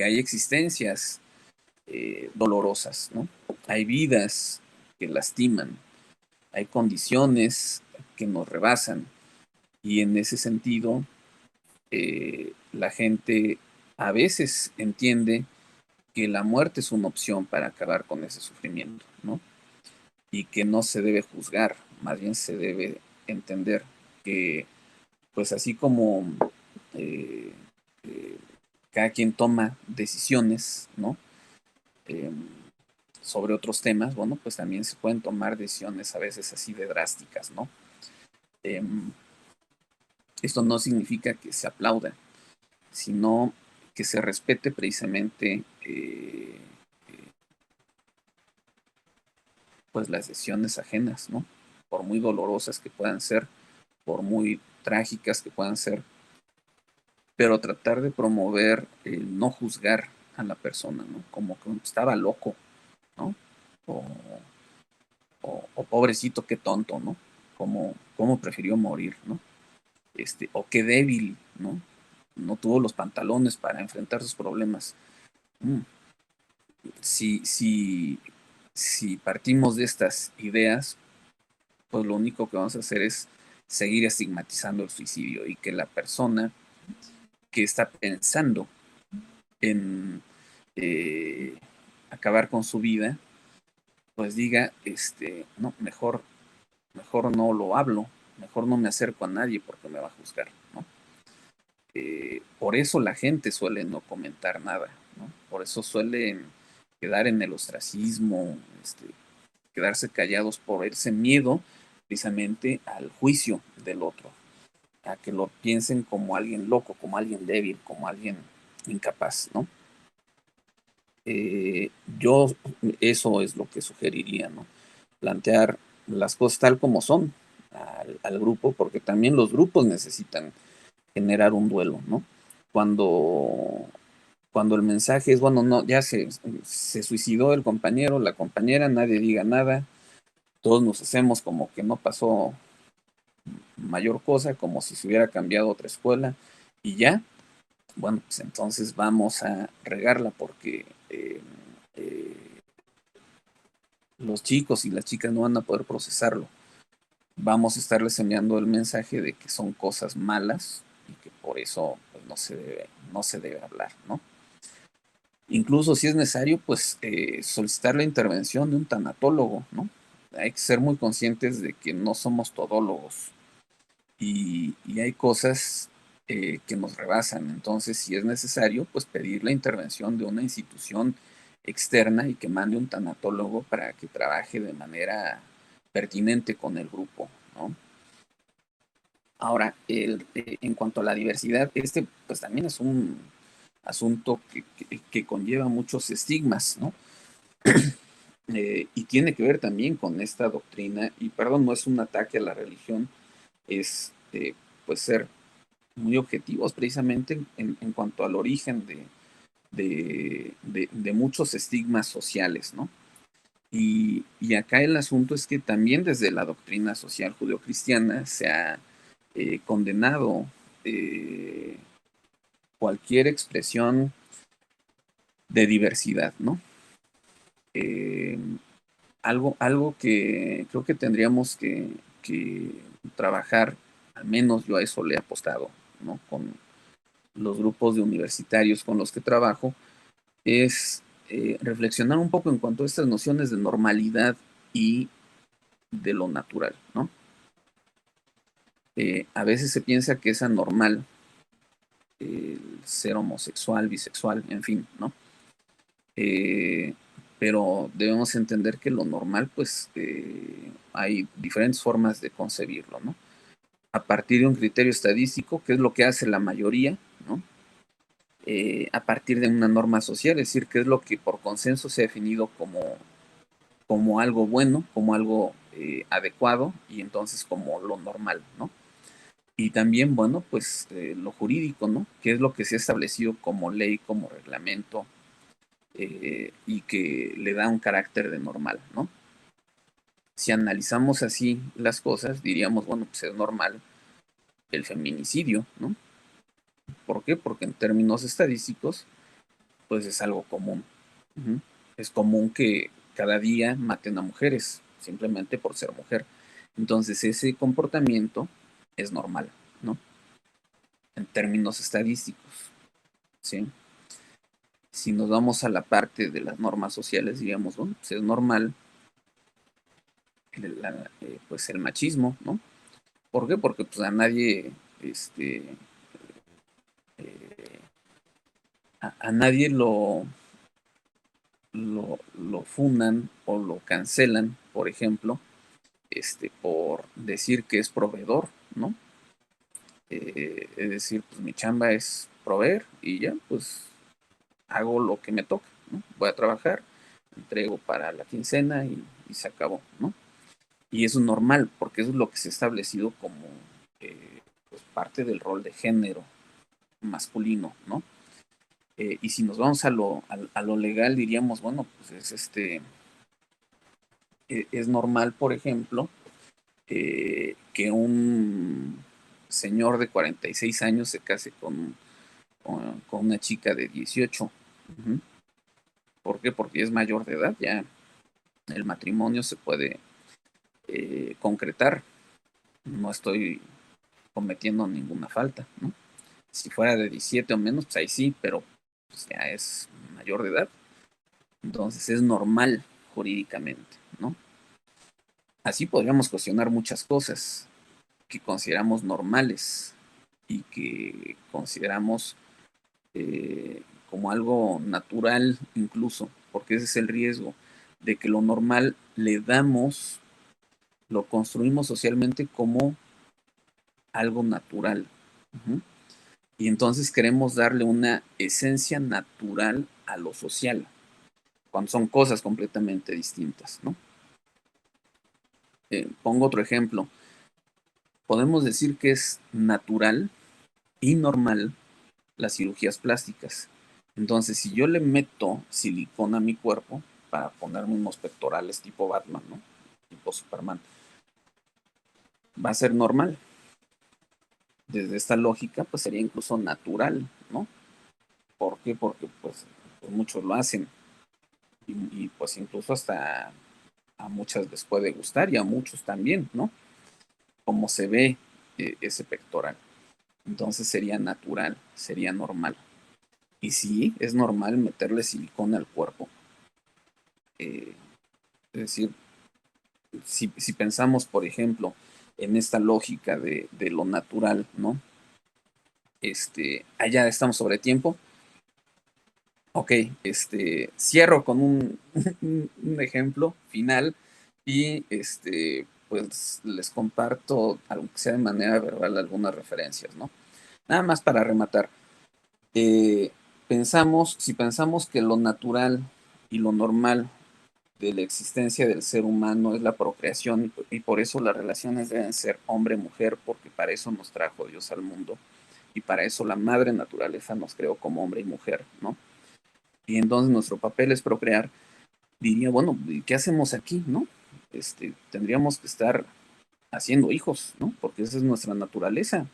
hay existencias dolorosas, ¿no? Hay vidas que lastiman, hay condiciones que nos rebasan y en ese sentido la gente a veces entiende que la muerte es una opción para acabar con ese sufrimiento, ¿no? Y que no se debe juzgar, más bien se debe entender que, pues así como eh, eh, cada quien toma decisiones, ¿no? Eh, sobre otros temas, bueno, pues también se pueden tomar decisiones a veces así de drásticas, ¿no? Eh, esto no significa que se aplauda, sino que se respete precisamente pues las decisiones ajenas, ¿no? Por muy dolorosas que puedan ser, por muy trágicas que puedan ser, pero tratar de promover no juzgar a la persona, ¿no? Como que estaba loco, ¿no? O, o pobrecito, qué tonto, ¿no? Cómo prefirió morir, ¿no? O qué débil, ¿no? No tuvo los pantalones para enfrentar sus problemas. Mm. Si, si, si partimos de estas ideas, pues lo único que vamos a hacer es seguir estigmatizando el suicidio y que la persona que está pensando en acabar con su vida, pues diga, no, mejor no lo hablo, mejor no me acerco a nadie porque me va a juzgar, ¿no? Por eso la gente suele no comentar nada, ¿no? Por eso suelen quedar en el ostracismo, quedarse callados por ese miedo precisamente al juicio del otro, a que lo piensen como alguien loco, como alguien débil, como alguien incapaz, ¿no? Yo eso es lo que sugeriría, ¿no? Plantear las cosas tal como son al grupo, porque también los grupos necesitan generar un duelo, ¿no? Cuando, cuando el mensaje es, bueno, no, ya se suicidó el compañero, la compañera, nadie diga nada, todos nos hacemos como que no pasó mayor cosa, como si se hubiera cambiado otra escuela y ya, bueno, pues entonces vamos a regarla porque eh, los chicos y las chicas no van a poder procesarlo. Vamos a estarles enviando el mensaje de que son cosas malas y que por eso pues, no se debe hablar, ¿no? Incluso si es necesario, pues solicitar la intervención de un tanatólogo, ¿no? Hay que ser muy conscientes de que no somos todólogos y hay cosas que nos rebasan. Entonces, si es necesario, pues pedir la intervención de una institución externa y que mande un tanatólogo para que trabaje de manera pertinente con el grupo, ¿no? Ahora, en cuanto a la diversidad, pues también es un asunto que conlleva muchos estigmas, ¿no? Y tiene que ver también con esta doctrina, y perdón, no es un ataque a la religión, es pues ser muy objetivos precisamente en cuanto al origen de muchos estigmas sociales, ¿no? Y acá el asunto es que también desde la doctrina social judeocristiana se ha condenado cualquier expresión de diversidad, ¿no? Eh, algo que creo que tendríamos que trabajar, al menos yo a eso le he apostado, ¿no? Con los grupos de universitarios con los que trabajo, es reflexionar un poco en cuanto a estas nociones de normalidad y de lo natural, ¿no? A veces se piensa que es anormal el ser homosexual, bisexual, en fin, ¿no? Pero debemos entender que lo normal, pues hay diferentes formas de concebirlo, ¿no? A partir de un criterio estadístico, que es lo que hace la mayoría, ¿no? A partir de una norma social, es decir, que es lo que por consenso se ha definido como algo bueno, como algo adecuado y entonces como lo normal, ¿no? Y también, bueno, pues lo jurídico, ¿no? Que es lo que se ha establecido como ley, como reglamento y que le da un carácter de normal, ¿no? Si analizamos así las cosas, diríamos, bueno, pues es normal el feminicidio, ¿no? ¿Por qué? Porque en términos estadísticos, pues es algo común. Uh-huh. Es común que cada día maten a mujeres, simplemente por ser mujer. Entonces ese comportamiento es normal, ¿no? En términos estadísticos, ¿sí? Si nos vamos a la parte de las normas sociales, diríamos, bueno, pues es normal pues el machismo, ¿no? ¿Por qué? Porque pues a nadie, eh, a nadie lo fundan o lo cancelan, por ejemplo, por decir que es proveedor, ¿no? Es decir, pues mi chamba es proveer y ya, pues hago lo que me toca, ¿no? Voy a trabajar, entrego para la quincena y se acabó, ¿no? Y eso es normal, porque eso es lo que se ha establecido como pues parte del rol de género masculino, ¿no? Y si nos vamos a lo legal, diríamos, bueno, pues es normal, por ejemplo, que un señor de 46 años se case con una chica de 18. Uh-huh. ¿Por qué? Porque es mayor de edad, ya el matrimonio se puede concretar. No estoy cometiendo ninguna falta, ¿no? Si fuera de 17 o menos, pues ahí sí, pero pues ya es mayor de edad. Entonces es normal jurídicamente, ¿no? Así podríamos cuestionar muchas cosas que consideramos normales y que consideramos como algo natural incluso, porque ese es el riesgo de que lo normal le damos, lo construimos socialmente como algo natural. Uh-huh. Y entonces queremos darle una esencia natural a lo social, cuando son cosas completamente distintas, ¿no? Pongo otro ejemplo. Podemos decir que es natural y normal las cirugías plásticas. Entonces, si yo le meto silicona a mi cuerpo para ponerme unos pectorales tipo Batman, ¿no? Tipo Superman, va a ser normal. Desde esta lógica, pues sería incluso natural, ¿no? ¿Por qué? Porque pues muchos lo hacen y pues incluso hasta a muchas les puede gustar y a muchos también, ¿no? Como se ve ese pectoral. Entonces sería natural, sería normal. Y sí, es normal meterle silicona al cuerpo. Es decir, si pensamos, por ejemplo, en esta lógica de lo natural, ¿no? Allá estamos sobre tiempo. Ok, cierro con un ejemplo final y pues les comparto, aunque sea de manera verbal, algunas referencias, ¿no? Nada más para rematar. Eh, si pensamos que lo natural y lo normal de la existencia del ser humano es la procreación y por eso las relaciones deben ser hombre-mujer, porque para eso nos trajo Dios al mundo y para eso la madre naturaleza nos creó como hombre y mujer, ¿no? Y entonces nuestro papel es procrear. Diría, bueno, ¿qué hacemos aquí, no? Tendríamos que estar haciendo hijos, ¿no? Porque esa es nuestra naturaleza.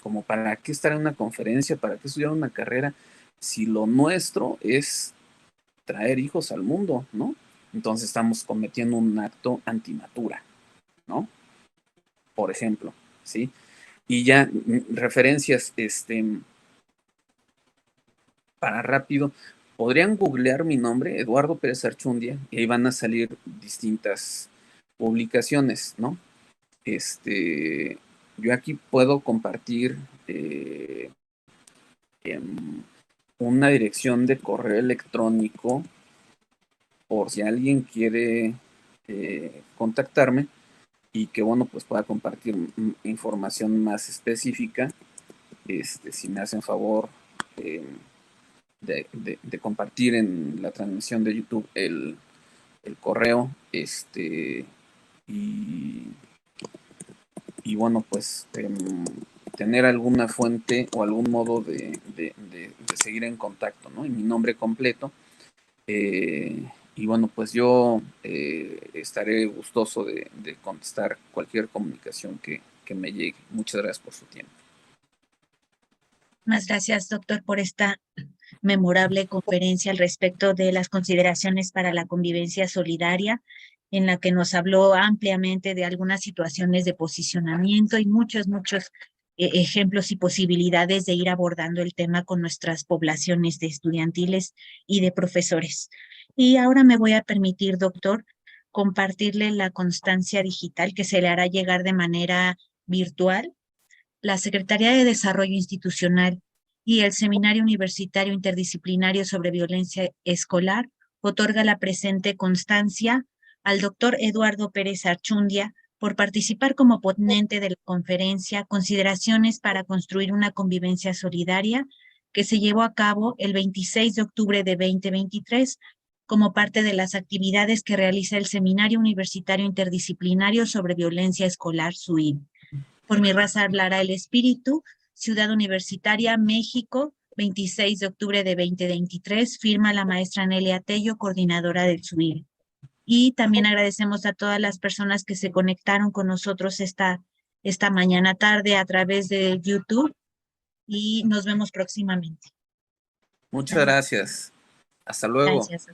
Como para qué estar en una conferencia, para qué estudiar una carrera, si lo nuestro es traer hijos al mundo, ¿no? Entonces estamos cometiendo un acto antinatura, ¿no? Por ejemplo, ¿sí? Y ya referencias, para rápido, podrían googlear mi nombre, Eduardo Pérez Archundia, y ahí van a salir distintas publicaciones, ¿no? Yo aquí puedo compartir una dirección de correo electrónico por si alguien quiere contactarme y que, bueno, pues pueda compartir información más específica. Si me hacen favor de compartir en la transmisión de YouTube el correo, y bueno, pues tener alguna fuente o algún modo de seguir en contacto, ¿no? Y mi nombre completo. Y bueno, pues yo estaré gustoso de contestar cualquier comunicación que me llegue. Muchas gracias por su tiempo. Muchas gracias, doctor, por esta memorable conferencia al respecto de las consideraciones para la convivencia solidaria, en la que nos habló ampliamente de algunas situaciones de posicionamiento y muchos ejemplos y posibilidades de ir abordando el tema con nuestras poblaciones de estudiantiles y de profesores. Y ahora me voy a permitir, doctor, compartirle la constancia digital que se le hará llegar de manera virtual. La Secretaría de Desarrollo Institucional y el Seminario Universitario Interdisciplinario sobre Violencia Escolar otorga la presente constancia al doctor Eduardo Pérez Archundia por participar como ponente de la conferencia Consideraciones para construir una convivencia solidaria, que se llevó a cabo el 26 de octubre de 2023 como parte de las actividades que realiza el Seminario Universitario Interdisciplinario sobre Violencia Escolar, SUIV. Por mi raza hablará el espíritu. Ciudad Universitaria, México, 26 de octubre de 2023, firma la maestra Nelia Tello, coordinadora del SUIR. Y también agradecemos a todas las personas que se conectaron con nosotros esta mañana tarde a través de YouTube, y nos vemos próximamente. Muchas gracias. Hasta luego. Gracias.